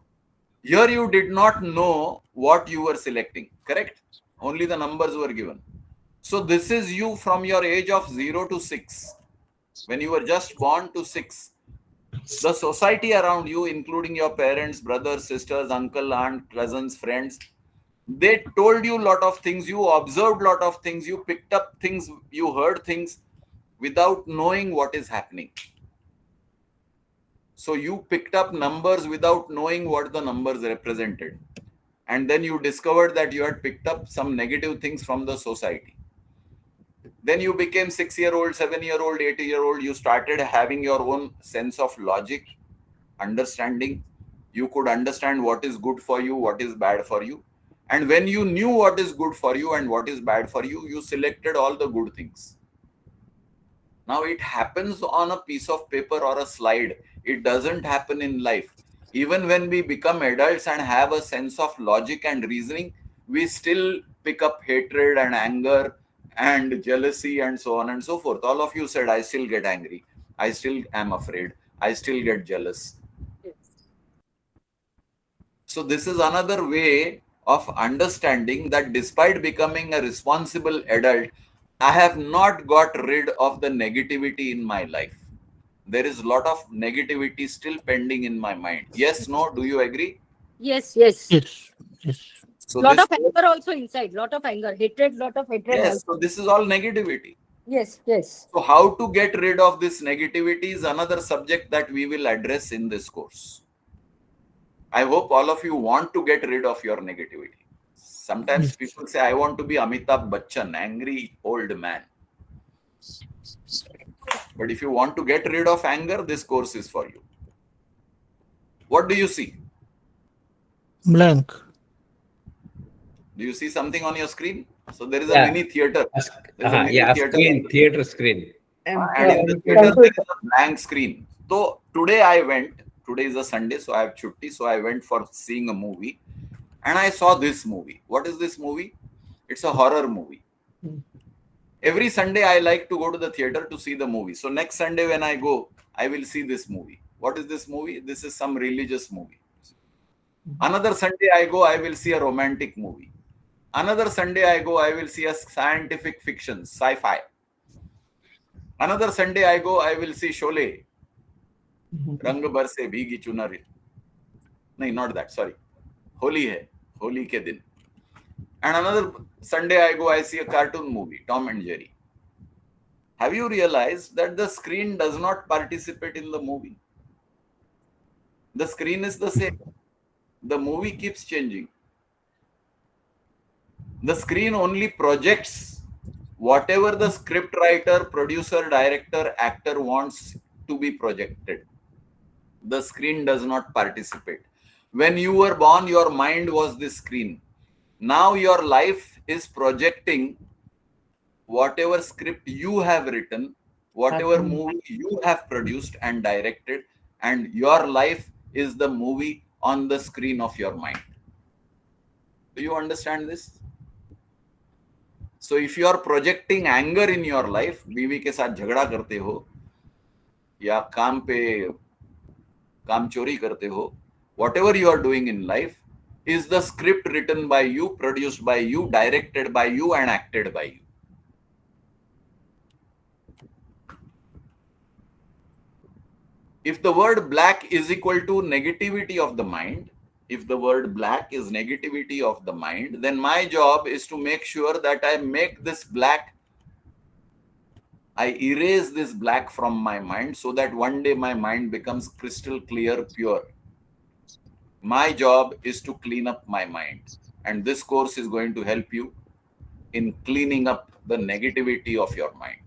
Here you did not know what you were selecting, correct? Only the numbers were given. So this is you from your age of 0 to 6. When you were just born to 6. The society around you, including your parents, brothers, sisters, uncle, aunt, cousins, friends, they told you a lot of things, you observed a lot of things, you picked up things, you heard things without knowing what is happening. So you picked up numbers without knowing what the numbers represented. And then you discovered that you had picked up some negative things from the society. Then you became 6-year-old, 7-year-old, 8-year-old. You started having your own sense of logic, understanding. You could understand what is good for you, what is bad for you. And when you knew what is good for you and what is bad for you, you selected all the good things. Now it happens on a piece of paper or a slide. It doesn't happen in life. Even when we become adults and have a sense of logic and reasoning, we still pick up hatred and anger and jealousy and so on and so forth. All of you said, I still get angry. I still am afraid. I still get jealous. So this is another way of understanding that despite becoming a responsible adult, I have not got rid of the negativity in my life. There is a lot of negativity still pending in my mind. Yes, no, do you agree? Yes, yes. Yes. Yes. So Lot this, of anger also inside. Lot of anger, hatred. Lot of hatred. yes, Also. so this is all negativity. Yes, yes. So how to get rid of this negativity is another subject that we will address in this course. I hope all of you want to get rid of your negativity. Sometimes people say, I want to be Amitabh Bachchan, angry old man. But if you want to get rid of anger, this course is for you. What do you see? Blank. Do you see something on your screen? So there is a mini theater. Theater screen. And in the theater, there is a blank screen. So today is a Sunday, so I have chutti. So I went for seeing a movie. And I saw this movie. What is this movie? It's a horror movie. Every Sunday, I like to go to the theater to see the movie. So next Sunday when I go, I will see this movie. What is this movie? This is some religious movie. Another Sunday I go, I will see a romantic movie. Another Sunday I go, I will see a scientific fiction, sci-fi. Another Sunday I go, I will see Sholay. Rang barse bhigi chunari. No, not that, sorry. Holi hai. Holi ke din. And another Sunday I go, I see a cartoon movie, Tom and Jerry. Have you realized that the screen does not participate in the movie? The screen is the same. The movie keeps changing. The screen only projects whatever the script writer, producer, director, actor wants to be projected. The screen does not participate. When you were born, your mind was the screen. Now your life is projecting whatever script you have written, whatever movie you have produced and directed, and your life is the movie on the screen of your mind. Do you understand this? So if you are projecting anger in your life, बीवी के साथ झगड़ा करते हो, या काम पे काम चोरी करते हो, whatever you are doing in life is the script written by you, produced by you, directed by you, and acted by you. If the word black is equal to negativity of the mind, if the word black is negativity of the mind, then my job is to make sure that I make this black, I erase this black from my mind so that one day my mind becomes crystal clear, pure. My job is to clean up my mind. And this course is going to help you in cleaning up the negativity of your mind.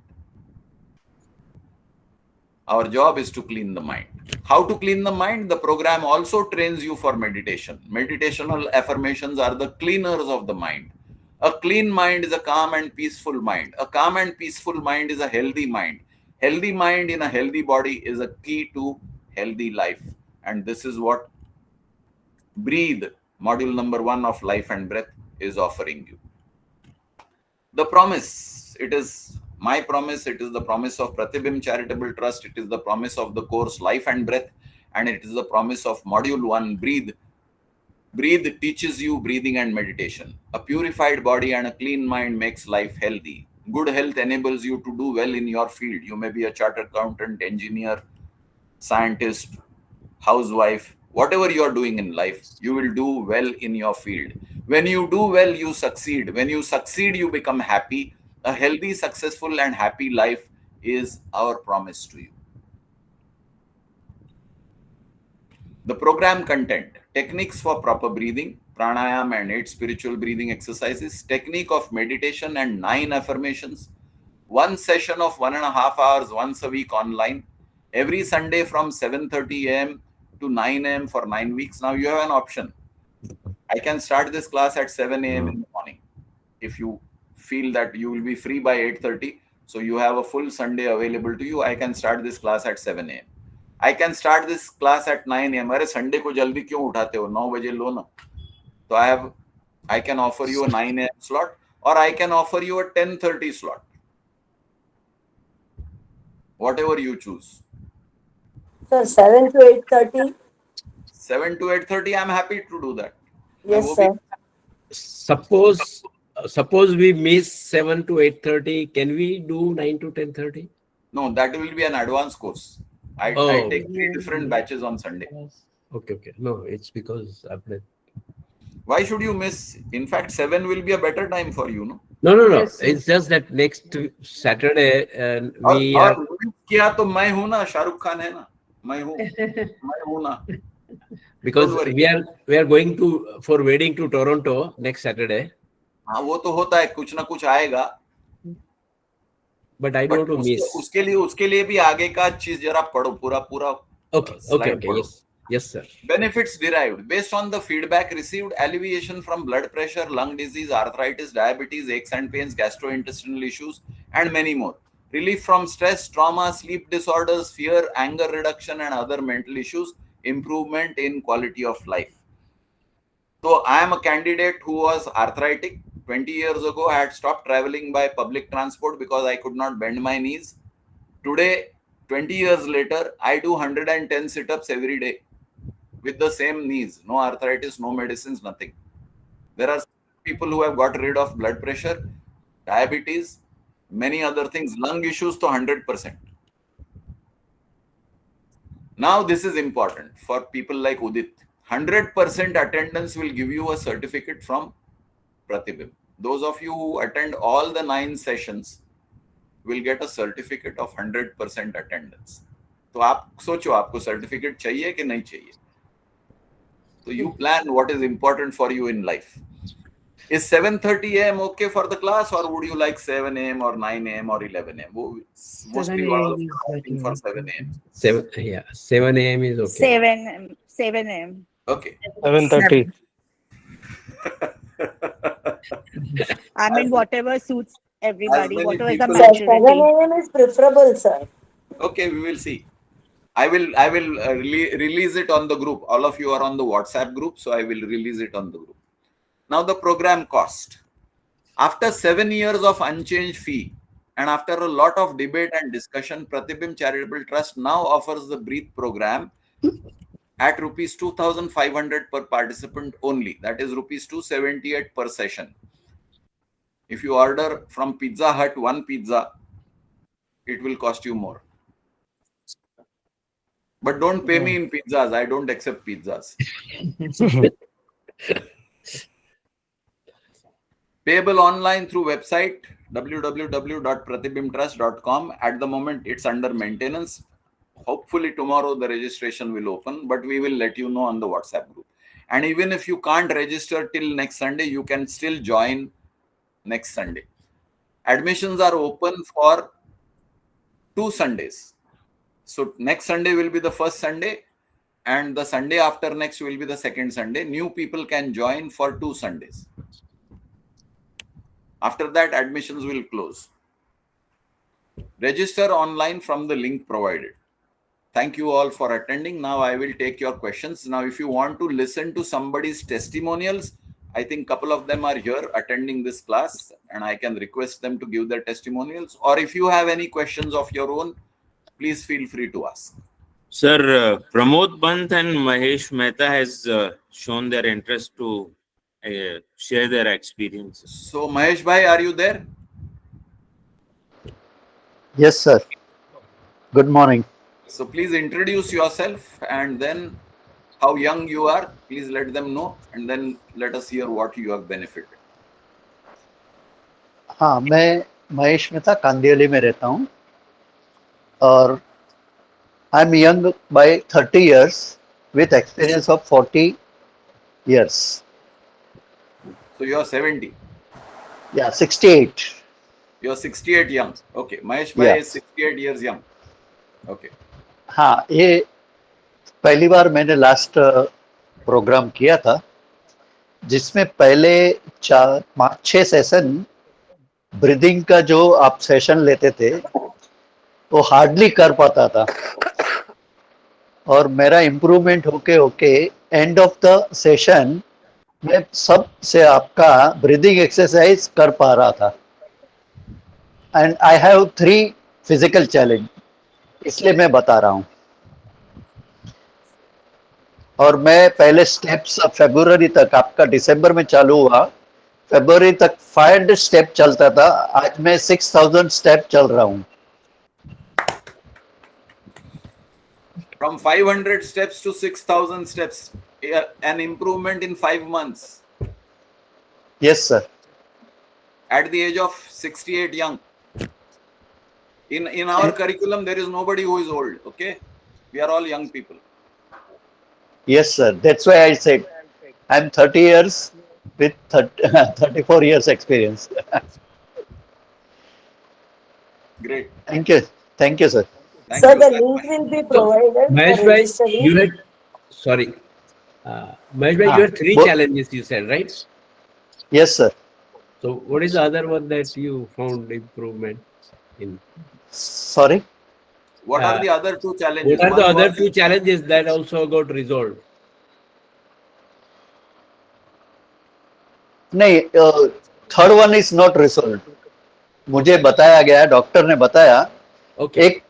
Our job is to clean the mind. How to clean the mind? The program also trains you for meditation. Meditational affirmations are the cleaners of the mind. A clean mind is a calm and peaceful mind. A calm and peaceful mind is a healthy mind. Healthy mind in a healthy body is a key to healthy life. And this is what Breathe, module number 1 of Life and Breath, is offering you. The promise, it is my promise, it is the promise of 𝗬𝗵 Charitable Trust, it is the promise of the course Life and Breath, and it is the promise of Module 1, Breathe. Breathe teaches you breathing and meditation. A purified body and a clean mind makes life healthy. Good health enables you to do well in your field. You may be a chartered accountant, engineer, scientist, housewife, whatever you are doing in life, you will do well in your field. When you do well, you succeed. When you succeed, you become happy. A healthy, successful, and happy life is our promise to you. The program content: techniques for proper breathing, pranayam and 8 spiritual breathing exercises, technique of meditation and 9 affirmations, 1 session of 1.5 hours once a week online, every Sunday from 7:30 a.m. to 9 a.m. for 9 weeks. Now you have an option. I can start this class at 7 a.m. in the morning. If you feel that you will be free by 8:30, so you have a full Sunday available to you, I can start this class at 7 a.m. I can start this class at 9 a.m. अरे Sunday को जल्दी क्यों उठाते हो? 9 बजे लो ना. So I can offer you a 9 a.m. slot, or I can offer you a 10:30 slot. Whatever you choose. Sir, 7 to 8:30. 7 to 8:30, I'm happy to do that. Yes, sir. Suppose we miss 7 to 8:30, can we do 9 to 10:30? No, that will be an advanced course. I take 3 different batches on Sunday. Okay. No, it's because I've Why should you miss? In fact, 7 will be a better time for you, no? No. Yes, It's just that next Saturday we और are. किया तो मैं हूं ना, शाहरुख खान है ना, मैं हूं ना. Because we are going for wedding to Toronto next Saturday. हाँ, वो तो होता है, कुछ ना कुछ आएगा. But I don't want to miss. उसके लिए भी आगे का चीज जरा पढ़ो, पूरा. Okay. Yes, sir. Benefits derived based on the feedback received: alleviation from blood pressure, lung disease, arthritis, diabetes, aches and pains, gastrointestinal issues, and many more. Relief from stress, trauma, sleep disorders, fear, anger reduction, and other mental issues. Improvement in quality of life. So I am a candidate who was arthritic. 20 years ago, I had stopped traveling by public transport because I could not bend my knees. Today, 20 years later, I do 110 sit-ups every day with the same knees. No arthritis, no medicines, nothing. There are people who have got rid of blood pressure, diabetes, many other things, lung issues to 100%. Now this is important for people like Udit. 100% attendance will give you a certificate from 𝗬𝗵. Those of you who attend all the 9 sessions will get a certificate of 100% attendance. तो आप सोचो, आपको certificate चाहिए कि नहीं चाहिए? So you plan what is important for you in life. Is 7:30 a.m. okay for the class, or would you like 7 a.m. or 9 a.m. or 11 a.m.? Mostly all of you are asking for 7 a.m. 7 a.m. is okay. 7 a.m. Okay. 7:30. I mean, whatever suits everybody, many whatever is the people- Sir, 7 maturity. a.m. is preferable, sir. Okay, we will see. I will release it on the group. All of you are on the WhatsApp group, so I will release it on the group. Now the program cost. After 7 years of unchanged fee and after a lot of debate and discussion, 𝗬𝗵 Charitable Trust now offers the Breathe program at rupees 2,500 per participant only. That is rupees 278 per session. If you order from Pizza Hut 1 pizza, it will cost you more. But don't pay me in pizzas. I don't accept pizzas. Payable online through website www.prathibimtrust.com. At the moment, it's under maintenance. Hopefully tomorrow the registration will open, but we will let you know on the WhatsApp group. And even if you can't register till next Sunday, you can still join next Sunday. Admissions are open for 2 Sundays. So next Sunday will be the first Sunday, and the Sunday after next will be the second Sunday. New people can join for 2 Sundays. After that, admissions will close. Register online from the link provided. Thank you all for attending. Now I will take your questions. Now, if you want to listen to somebody's testimonials, I think couple of them are here attending this class, and I can request them to give their testimonials. Or if you have any questions of your own, please feel free to ask. Sir, 𝗬𝗂𝗏𝗏 and Mahesh Mehta has shown their interest to share their experiences. So Mahesh Bhai, are you there? Yes, sir. Good morning. So please introduce yourself, and then how young you are, please let them know, and then let us hear what you have benefited. हाँ, मैं महेश मेहता कांदिवली में रहता हूँ और I am young by 30 years with experience of 40 years. So you are 70. Yeah, 68. You are 68 young. Okay, Mahesh Bhai Yeah. is 68 years young. Okay. हाँ, ये पहली बार मैंने लास्ट प्रोग्राम किया था जिसमें पहले 4-5-6 सेशन ब्रीदिंग का जो आप सेशन लेते थे वो हार्डली कर पाता था और मेरा इम्प्रूवमेंट होके होके एंड ऑफ द सेशन मैं सब से आपका ब्रीदिंग एक्सरसाइज कर पा रहा था and I have 3 physical challenge, इसलिए मैं बता रहा हूँ। और मैं पहले स्टेप्स फरवरी तक, आपका दिसंबर में चालू हुआ, फरवरी तक 500 स्टेप चलता था, आज मैं 6000 स्टेप चल रहा हूँ। From 500 steps to 6,000 steps, an improvement in 5 months. Yes, sir. At the age of 68 young. In our curriculum, there is nobody who is old, okay? We are all young people. Yes, sir. That's why I said I'm 30 years with 34 years experience. Great. Thank you. Thank you, sir. Thank Sir, you. the link will be provided Mahesh for Bhai, registering. you had, sorry. Mahesh Bhai, you had 3 challenges, you said, right? Yes, sir. So what is the other one that you found improvement in? Sorry? What are the other 2 challenges? What are the One other was- 2 challenges that also got resolved? नहीं, third one is not resolve. मुझे बताया गया, doctor ने बताया, एक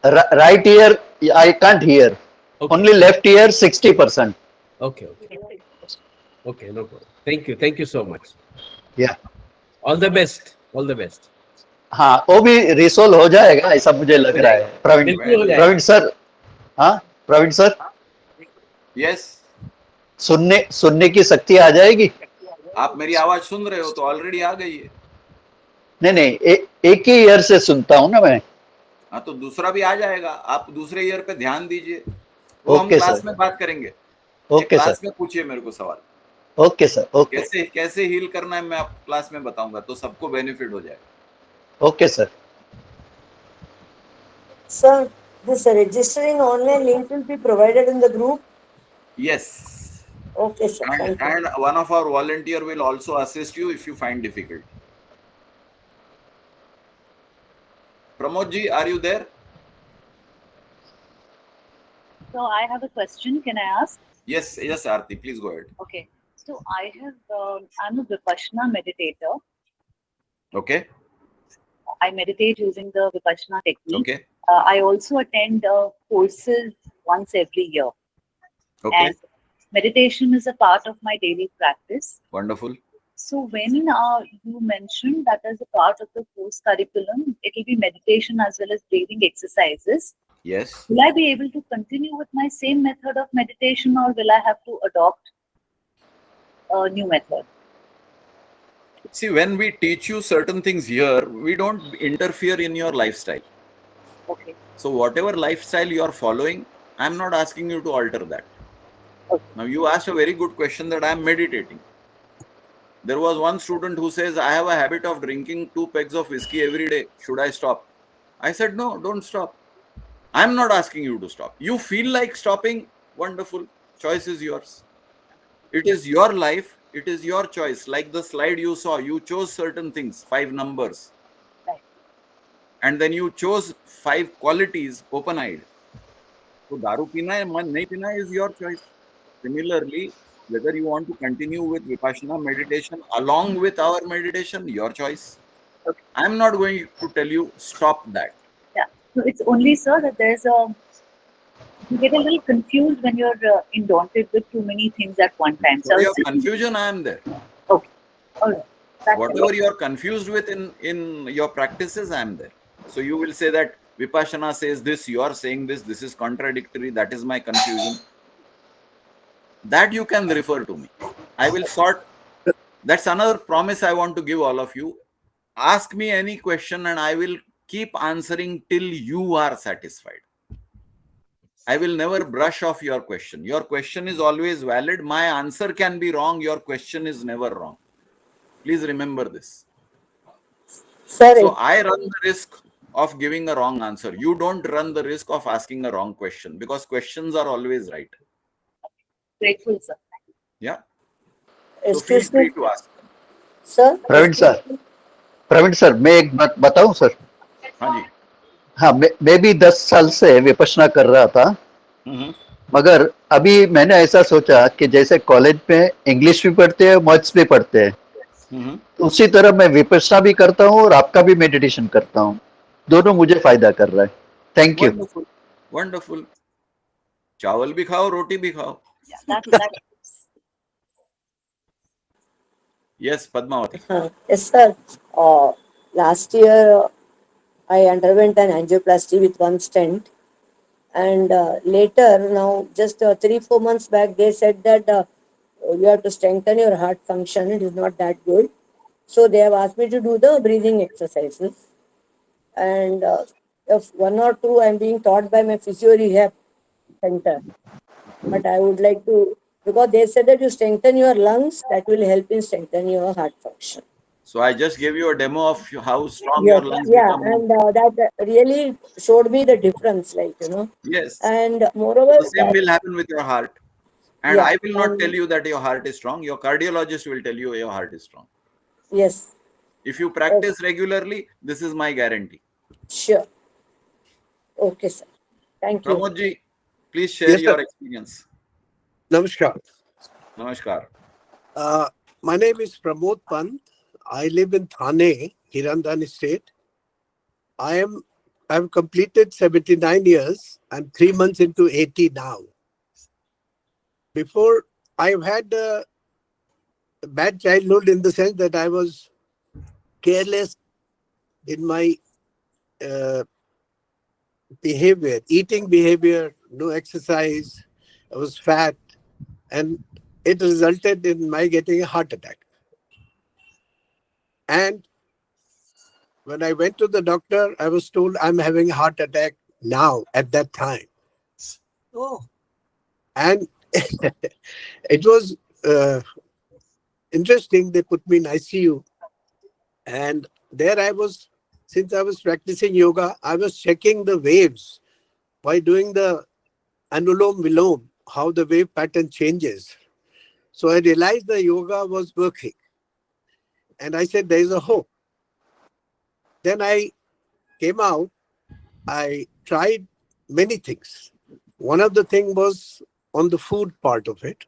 right year I can't hear, only left ear 60%. Okay. Okay, no problem. Thank you so much. Yeah. All the best. All the best. हाँ, वो भी रिसोल्व हो जाएगा ऐसा मुझे लग रहा है। प्रवीण सर, हाँ प्रवीण सर, यस, सुनने की शक्ति आ जाएगी। आप मेरी आवाज सुन रहे हो तो ऑलरेडी आ गई है। नहीं, एक ही ईयर से सुनता हूँ ना मैं। हाँ, तो दूसरा भी आ जाएगा। आप दूसरे ईयर पे ध्यान दीजिए, वो हम क्लास में बात करेंगे। ओके सर, क्लास में पूछिए मेरे को सवाल। Okay sir, okay. कैसे हील करना है मैं आप क्लास में बताऊंगा, तो सबको बेनिफिट हो जाएगा। Okay, sir. Sir, this registering online link will be provided in the group? Yes. Okay, sir. Thank you. And one of our volunteer will also assist you if you find difficult. Pramod ji, are you there? So I have a question. Can I ask? Yes, Aarti, please go ahead. Okay. So I have, I'm a Vipassana meditator. Okay. I meditate using the Vipassana technique. Okay. I also attend courses once every year. Okay. And meditation is a part of my daily practice. Wonderful. So when you mentioned that as a part of the course curriculum, it will be meditation as well as breathing exercises. Yes. Will I be able to continue with my same method of meditation, or will I have to adopt a new method? See, when we teach you certain things here, we don't interfere in your lifestyle. Okay. So whatever lifestyle you are following, I'm not asking you to alter that. Okay. Now you asked a very good question that I am meditating. There was one student who says, I have a habit of drinking 2 pegs of whiskey every day. Should I stop? I said, no, don't stop. I'm not asking you to stop. You feel like stopping, wonderful. Choice is yours. It is your life. It is your choice. Like the slide you saw, you chose certain things, 5 numbers. Right. And then you chose 5 qualities, open-eyed. So, daru pina hai, man nahi pina is your choice. Similarly, Whether you want to continue with Vipassana meditation along with our meditation, your choice. Okay. I'm not going to tell you stop that. Yeah. So it's only, sir, that there's you get a little confused when you're indulged with too many things at one time. So For your confusion, I am there. okay. All right. Whatever you are confused with in your practices, I am there. So you will say that Vipassana says this, you are saying this, this is contradictory, that is my confusion. That you can refer to me. I will sort. That's another promise I want to give all of you. Ask me any question and I will keep answering till you are satisfied. I will never brush off your question. Your question is always valid. My answer can be wrong. Your question is never wrong. Please remember this. Sorry. So I run the risk of giving a wrong answer. You don't run the risk of asking a wrong question because questions are always right. Grateful, sir. Yeah. So feel Excuse me, free to ask. sir. Praveen sir मैं एक बात बताऊं sir. हाँ जी. हाँ मैं भी 10 साल से विपश्यना कर रहा था, मगर अभी मैंने ऐसा सोचा कि जैसे कॉलेज में इंग्लिश भी पढ़ते हैं, मैथ्स भी पढ़ते हैं, तो उसी तरह मैं विपश्यना भी करता हूँ और आपका भी मेडिटेशन करता हूँ. दोनों मुझे फायदा कर रहा है. Thank you. Wonderful, wonderful. चावल भी खाओ, रोटी भी खाओ. Yes, Padmavati. Yes, sir. Last year, I underwent an angioplasty with one stent. And later, now, just 3-4 months back, they said that you have to strengthen your heart function. It is not that good. So they have asked me to do the breathing exercises. And if 1 or 2 I'm being taught by my physio rehab center. But I would like to, because they said that you strengthen your lungs, that will help in strengthen your heart function. So I just gave you a demo of how strong your lungs become. become. And that really showed me the difference, like, you know. Yes. And moreover, the same will happen with your heart. And Yeah, I will not and- tell you that your heart is strong. Your cardiologist will tell you your heart is strong. Yes, If you practice regularly, this is my guarantee. sure. Okay, sir. Thank you. Pramod ji, please share Yes, sir. your experience. Namaskar. Namaskar. My name is 𝗬𝗂𝗶𝗯𝗲. I live in Thane, Hirandan State. I've completed 79 years. I'm 3 months into 80 now. Before, I've had a bad childhood in the sense that I was careless in my behavior, eating behavior, no exercise. I was fat, and it resulted in my getting a heart attack. And when I went to the doctor, I was told I'm having a heart attack now at that time. Oh. And it was interesting. They put me in ICU. And there I was, since I was practicing yoga, I was checking the waves by doing the 𝗬𝗵𝗿𝗲, how the wave pattern changes. So I realized the yoga was working. And I said, there is a hope. Then I came out. I tried many things. One of the things was on the food part of it.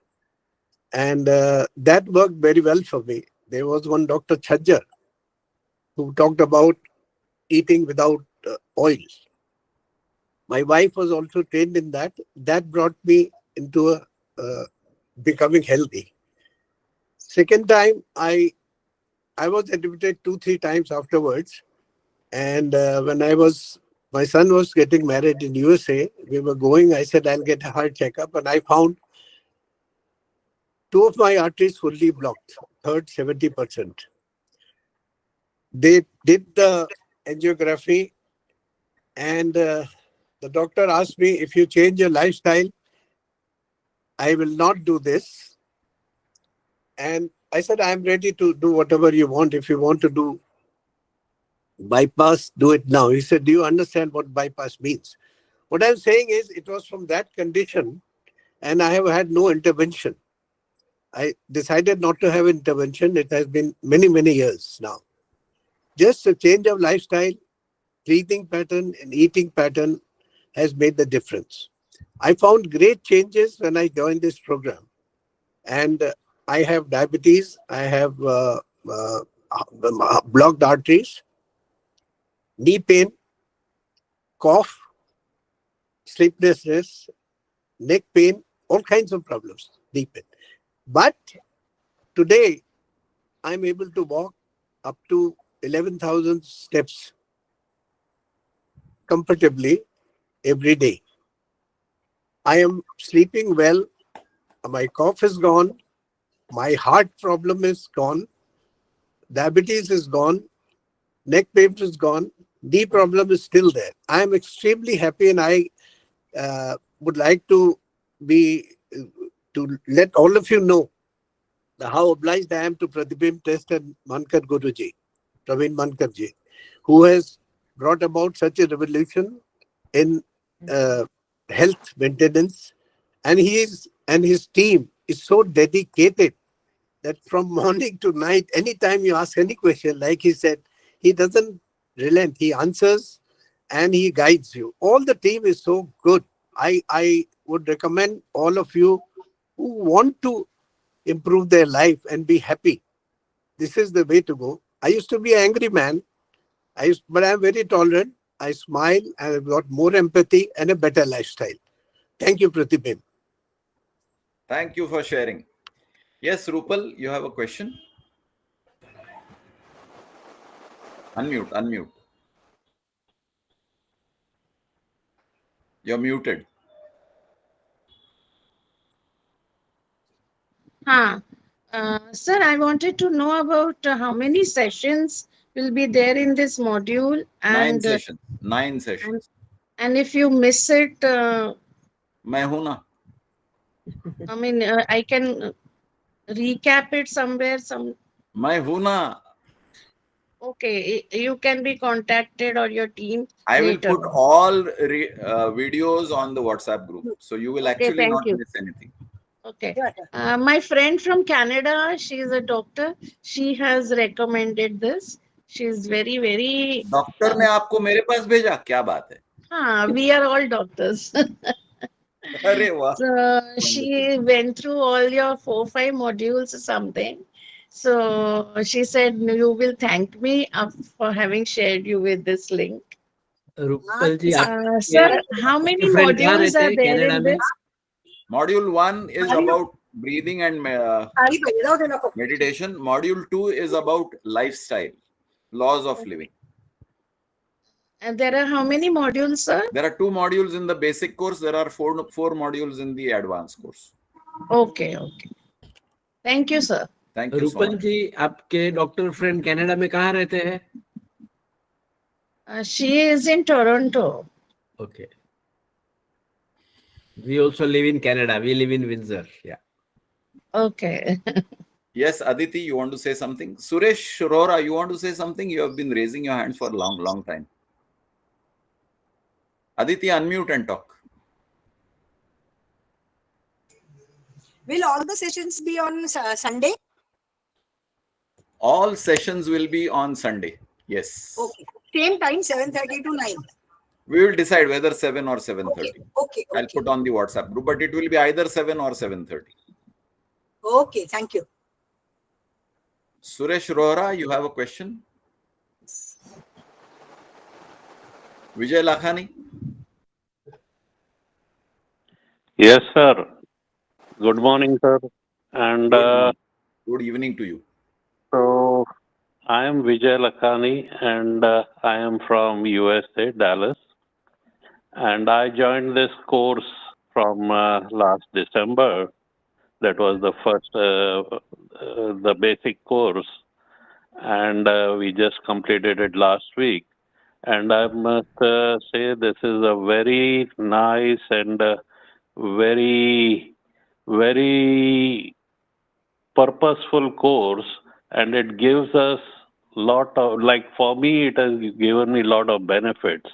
And that worked very well for me. There was one Dr. Chhajjar who talked about eating without oil. My wife was also trained in that. That brought me into becoming healthy. Second time, I was admitted 2-3 times afterwards. And when my son was getting married in USA, we were going, I said, I'll get a heart checkup. And I found 2 of my arteries fully blocked, third 70%. They did the angiography, and the doctor asked me, if you change your lifestyle, I will not do this. And I said, I'm ready to do whatever you want. If you want to do bypass, do it now. He said, do you understand what bypass means? What I'm saying is, it was from that condition, and I have had no intervention. I decided not to have intervention. It has been many, many years now. Just a change of lifestyle, breathing pattern and eating pattern has made the difference. I found great changes when I joined this program. And I have diabetes. I have blocked arteries, knee pain, cough, sleeplessness, neck pain, all kinds of problems, knee pain. But today, I'm able to walk up to 11,000 steps comfortably every day. I am sleeping well. My cough is gone. My heart problem is gone. Diabetes is gone. Neck pain is gone. Knee problem is still there. I am extremely happy, and I would like to let all of you know how obliged I am to Pratibim Test and Mankar Guruji, Praveen Mankarji, who has brought about such a revolution in health maintenance, and his team is so dedicated that from morning to night, anytime you ask any question, like he said, he doesn't relent. He answers and he guides you. All the team is so good. I would recommend all of you who want to improve their life and be happy. This is the way to go. I used to be an angry man, but I'm very tolerant. I smile and I've got more empathy and a better lifestyle. Thank you, Pratibim. Thank you for sharing. Yes, Rupal, you have a question? Unmute. You're muted. Sir, I wanted to know about how many sessions will be there in this module, and 9 sessions. And if you miss it, मैं हूं ना. I mean, I can recap it somewhere. मैं हूं ना. Okay, you can be contacted or your team. I will later. put all videos on the WhatsApp group, so you will actually not miss anything. Okay. My friend from Canada, she is a doctor. She has recommended this. She is very, very. Doctor ने आपको मेरे पास भेजा, क्या बात है? We are all doctors. अरे वाह. So she went through all your 4-5 modules or something. So she said, you will thank me for having shared you with this link. Rupal ji, sir, how many modules are there in this? Module 1 is about breathing and meditation. Module 2 is about lifestyle, laws of living. And there are how many modules, sir? There are 2 modules in the basic course. There are 4 modules in the advanced course. Okay. Thank you, sir. Thank you so Rupal much. जी, आपके doctor friend Canada में कहाँ रहते हैं? She is in Toronto. Okay. We also live in Canada. We live in Windsor. Yeah. Okay. Yes, Aditi, you want to say something? Suresh Rora, you want to say something? You have been raising your hands for a long time. Aditi, unmute and talk. Will all the sessions be on Sunday? All sessions will be on Sunday. Yes. Okay. Same time, 7:30 to 9. We will decide whether 7 or 7:30. Okay. I'll put on the WhatsApp group, but it will be either 7 or 7:30. Okay, thank you. Suresh Rohra, you have a question? Vijay Lakhani? Yes, sir. Good morning, sir. And good evening to you. So, I am Vijay Lakhani, and I am from USA, Dallas. And I joined this course from last December. That was the first, the basic course. And we just completed it last week. And I must say this is a very nice and very, very purposeful course. And it gives us lot of, like for me, it has given me a lot of benefits.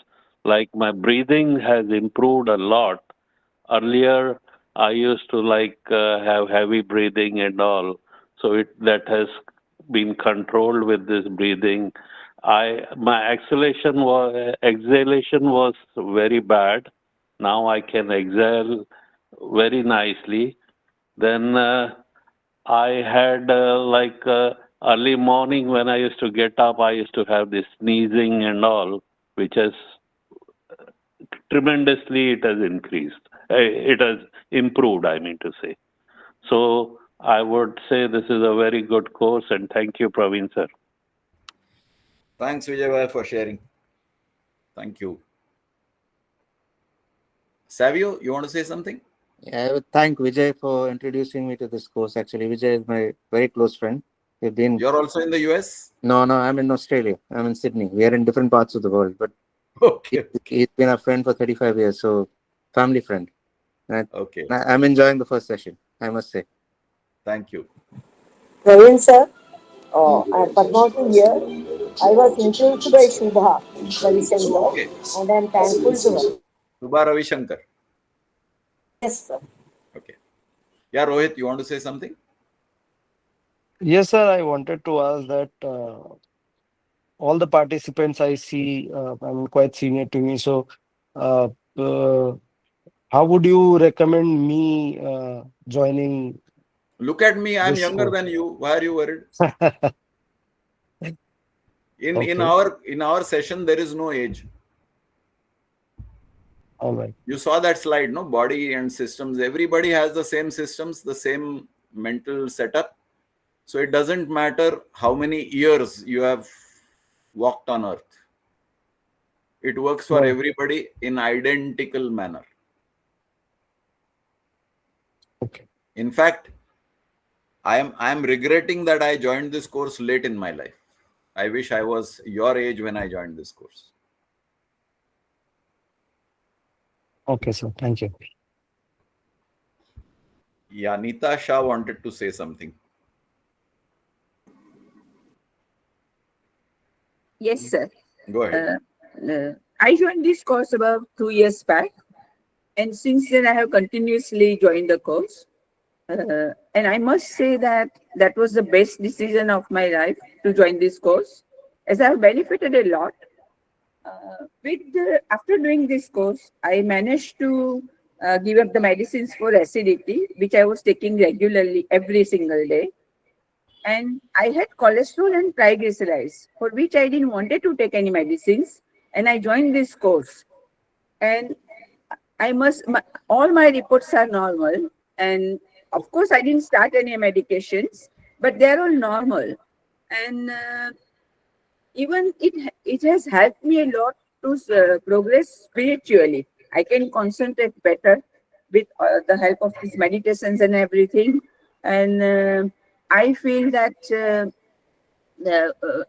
Like my breathing has improved a lot. Earlier, I used to have heavy breathing and all. So that has been controlled with this breathing. My exhalation was very bad. Now I can exhale very nicely. Then I had early morning when I used to get up, I used to have this sneezing and all, which has tremendously, it has increased. It has improved, I mean to say. So I would say this is a very good course, and thank you, Praveen sir. Thanks, Vijay, for sharing. Thank you. Savio, you want to say something? Yeah, I would thank Vijay for introducing me to this course. Actually, Vijay is my very close friend. We've been. You're also in the US? No, I'm in Australia. I'm in Sydney. We are in different parts of the world, but he's been a friend for 35 years, so family friend. Okay. I'm enjoying the first session, I must say. Thank you. Praveen sir, I'm Padmavati here. I was introduced by Shubha Ravishankar, and I'm thankful to her. Shubha Ravishankar. Yes, sir. Okay. Yeah, Rohit, you want to say something? Yes, sir. I wanted to ask that all the participants I see, I'm quite senior to me. So, how would you recommend me joining? Look at me. I'm this younger course? than you. Why are you worried? In Okay. in our session, there is no age. All right. You saw that slide, no? Body and systems. Everybody has the same systems, the same mental setup. So it doesn't matter how many years you have walked on earth. It works for Right. everybody in identical manner. Okay. In fact, I am regretting that I joined this course late in my life. I wish I was your age when I joined this course. Okay, sir. Thank you. Yeah, Nita Shah wanted to say something. Yes, sir. Go ahead. I joined this course about 2 years back, and since then I have continuously joined the course. And I must say that that was the best decision of my life to join this course, as I have benefited a lot. After doing this course, I managed to give up the medicines for acidity, which I was taking regularly every single day. And I had cholesterol and triglycerides, for which I didn't wanted to take any medicines, and I joined this course. And all my reports are normal, and of course I didn't start any medications, but they're all normal. And even it has helped me a lot to progress spiritually. I can concentrate better with the help of these meditations and everything. And I feel that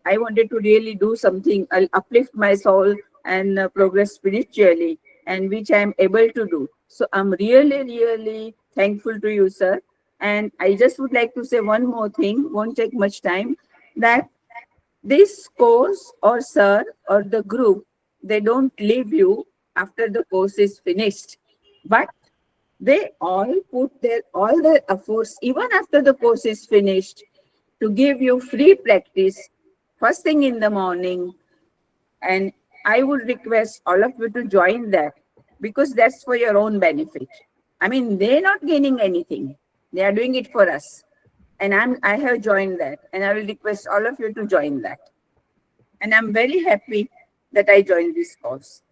I wanted to really do something, uplift my soul and progress spiritually, and which I am able to do. So I'm really, really thankful to you, sir. And I just would like to say one more thing, won't take much time, that this course or sir or the group, they don't leave you after the course is finished, but they all put all their efforts even after the course is finished to give you free practice first thing in the morning. And I would request all of you to join that, because that's for your own benefit. I mean, they're not gaining anything. They are doing it for us. And I have joined that, and I will request all of you to join that. And I'm very happy that I joined this course.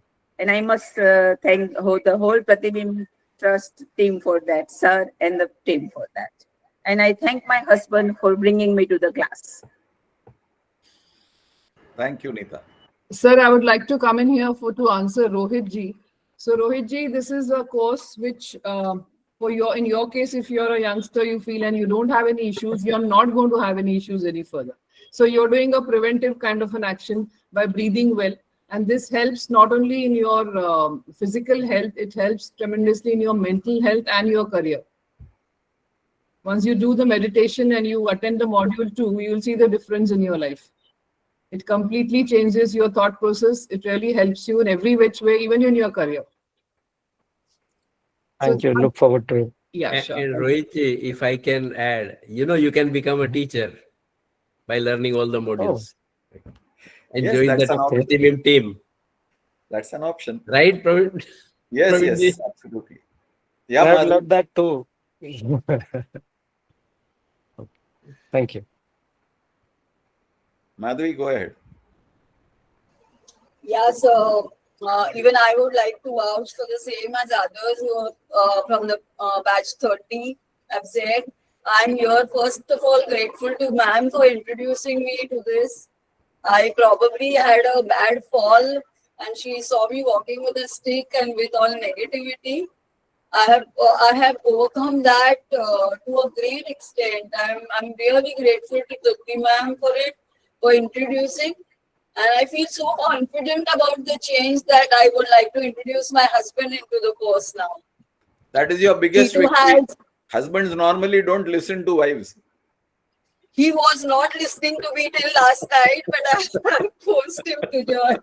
And I must thank the whole Pratibim Trust team for that, sir, and the team for that. And I thank my husband for bringing me to the class. Thank you, Nita. Sir, I would like to come in here to answer Rohit ji. So Rohit ji, this is a course which in your case, if you're a youngster, you feel and you don't have any issues, you're not going to have any issues any further. So you're doing a preventive kind of an action by breathing well. And this helps not only in your physical health, it helps tremendously in your mental health and your career. Once you do the meditation and you attend the module 2, you will see the difference in your life. It completely changes your thought process. It really helps you in every which way, even in your career. Thank you. Look forward to it. Yeah, sure. And Rohit, if I can add, you can become a teacher by learning all the modules. And Yes, join that's the an option. Pratibim team. That's an option. Right, Praveen? Yes, Praveen yes, ji? absolutely. Yeah, I'd Madhu. love that too. Thank you. Madhvi, go ahead. Yeah, so even I would like to vouch for the same as others who are from the batch 30 have said. I'm here, first of all, grateful to ma'am for introducing me to this. I probably had a bad fall and she saw me walking with a stick and with all negativity. I have overcome that to a great extent. I'm really grateful to Tutti ma'am for it, for introducing. And I feel so confident about the change that I would like to introduce my husband into the course now. That is your biggest He too victory. has, Husbands normally don't listen to wives. he was not listening to me till last night, but I forced him to join.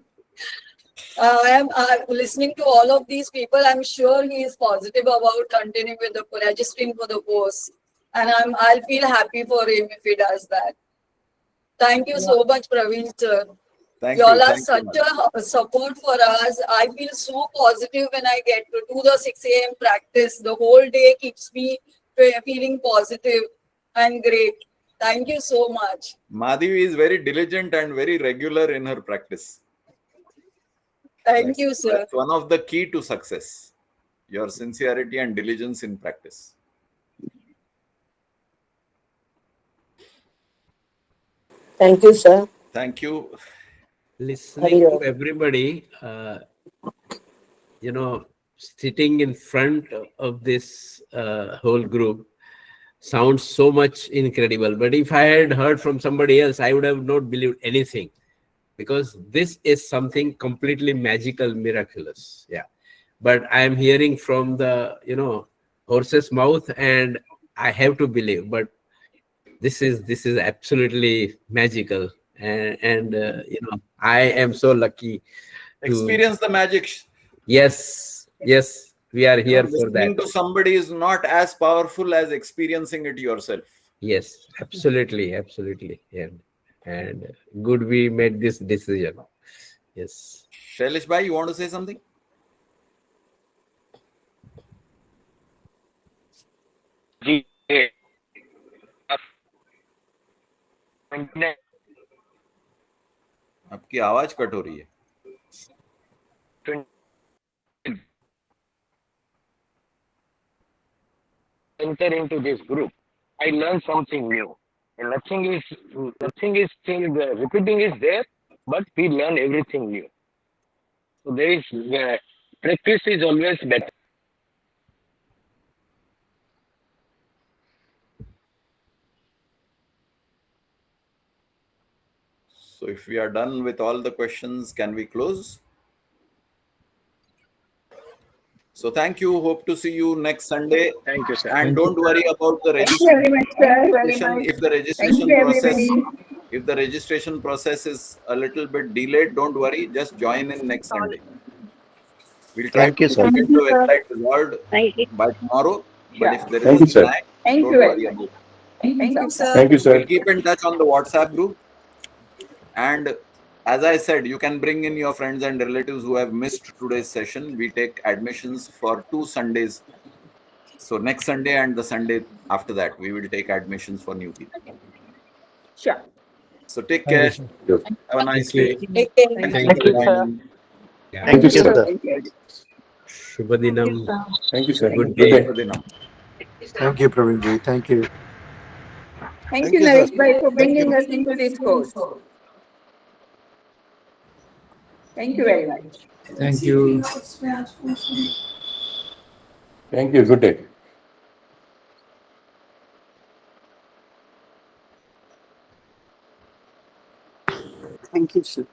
I am listening to all of these people. I'm sure he is positive about continuing with the registering for the course. And I'll feel happy for him if he does that. Thank you so much, Praveen sir. Thank Y'all you. are Thank you, such a support for us. I feel so positive when I get to do the 6 a.m. practice. The whole day keeps me feeling positive and great. Thank you so much. Madhvi is very diligent and very regular in her practice. Thank you, sir. That's one of the key to success. Your sincerity and diligence in practice. Thank you, sir. Thank you. Listening to everybody, sitting in front of this whole group sounds so much incredible. But if I had heard from somebody else, I would have not believed anything, because this is something completely magical, miraculous. Yeah. But I am hearing from the, horse's mouth, and I have to believe. But this is absolutely magical. And I am so lucky to Experience the magic. Yes, we are here for Listening that. to somebody is not as powerful as experiencing it yourself. Yes, absolutely. And good we made this decision. Yes. Shailesh bhai, you want to say something? आपकी आवाज cut हो रही है. Enter into this group, I learned something new. And nothing is still repeating is there, but we learn everything new. So there is practice is always better. So if we are done with all the questions, can we close? So thank you. Hope to see you next Sunday. Thank you, sir. And don't worry about the Thank you very much, sir. Very registration. much. If the Thank registration you, process, everybody. if the registration process is a little bit delayed, don't worry. Just join in next Sunday. We'll try Thank you, to sir. get the website resolved by tomorrow. But if there is a snag, Thank don't you worry very about it. Thank you, sir. Thank you, sir. We'll keep in touch on the WhatsApp group. And as I said, you can bring in your friends and relatives who have missed today's session. We take admissions for 2 Sundays. So next Sunday and the Sunday after that, we will take admissions for new people. Sure. So take care. Have a nice day. Take care. Thank you for joining. Thank you, sir. Shubhadinam. Thank you, sir. Good Good day. day. Thank you, Praveen ji. Thank you. Thank you, sir. Naresh bhai, for bringing us into this course. Thank you very much. Thank you. Thank you. Good day. Thank you, sir.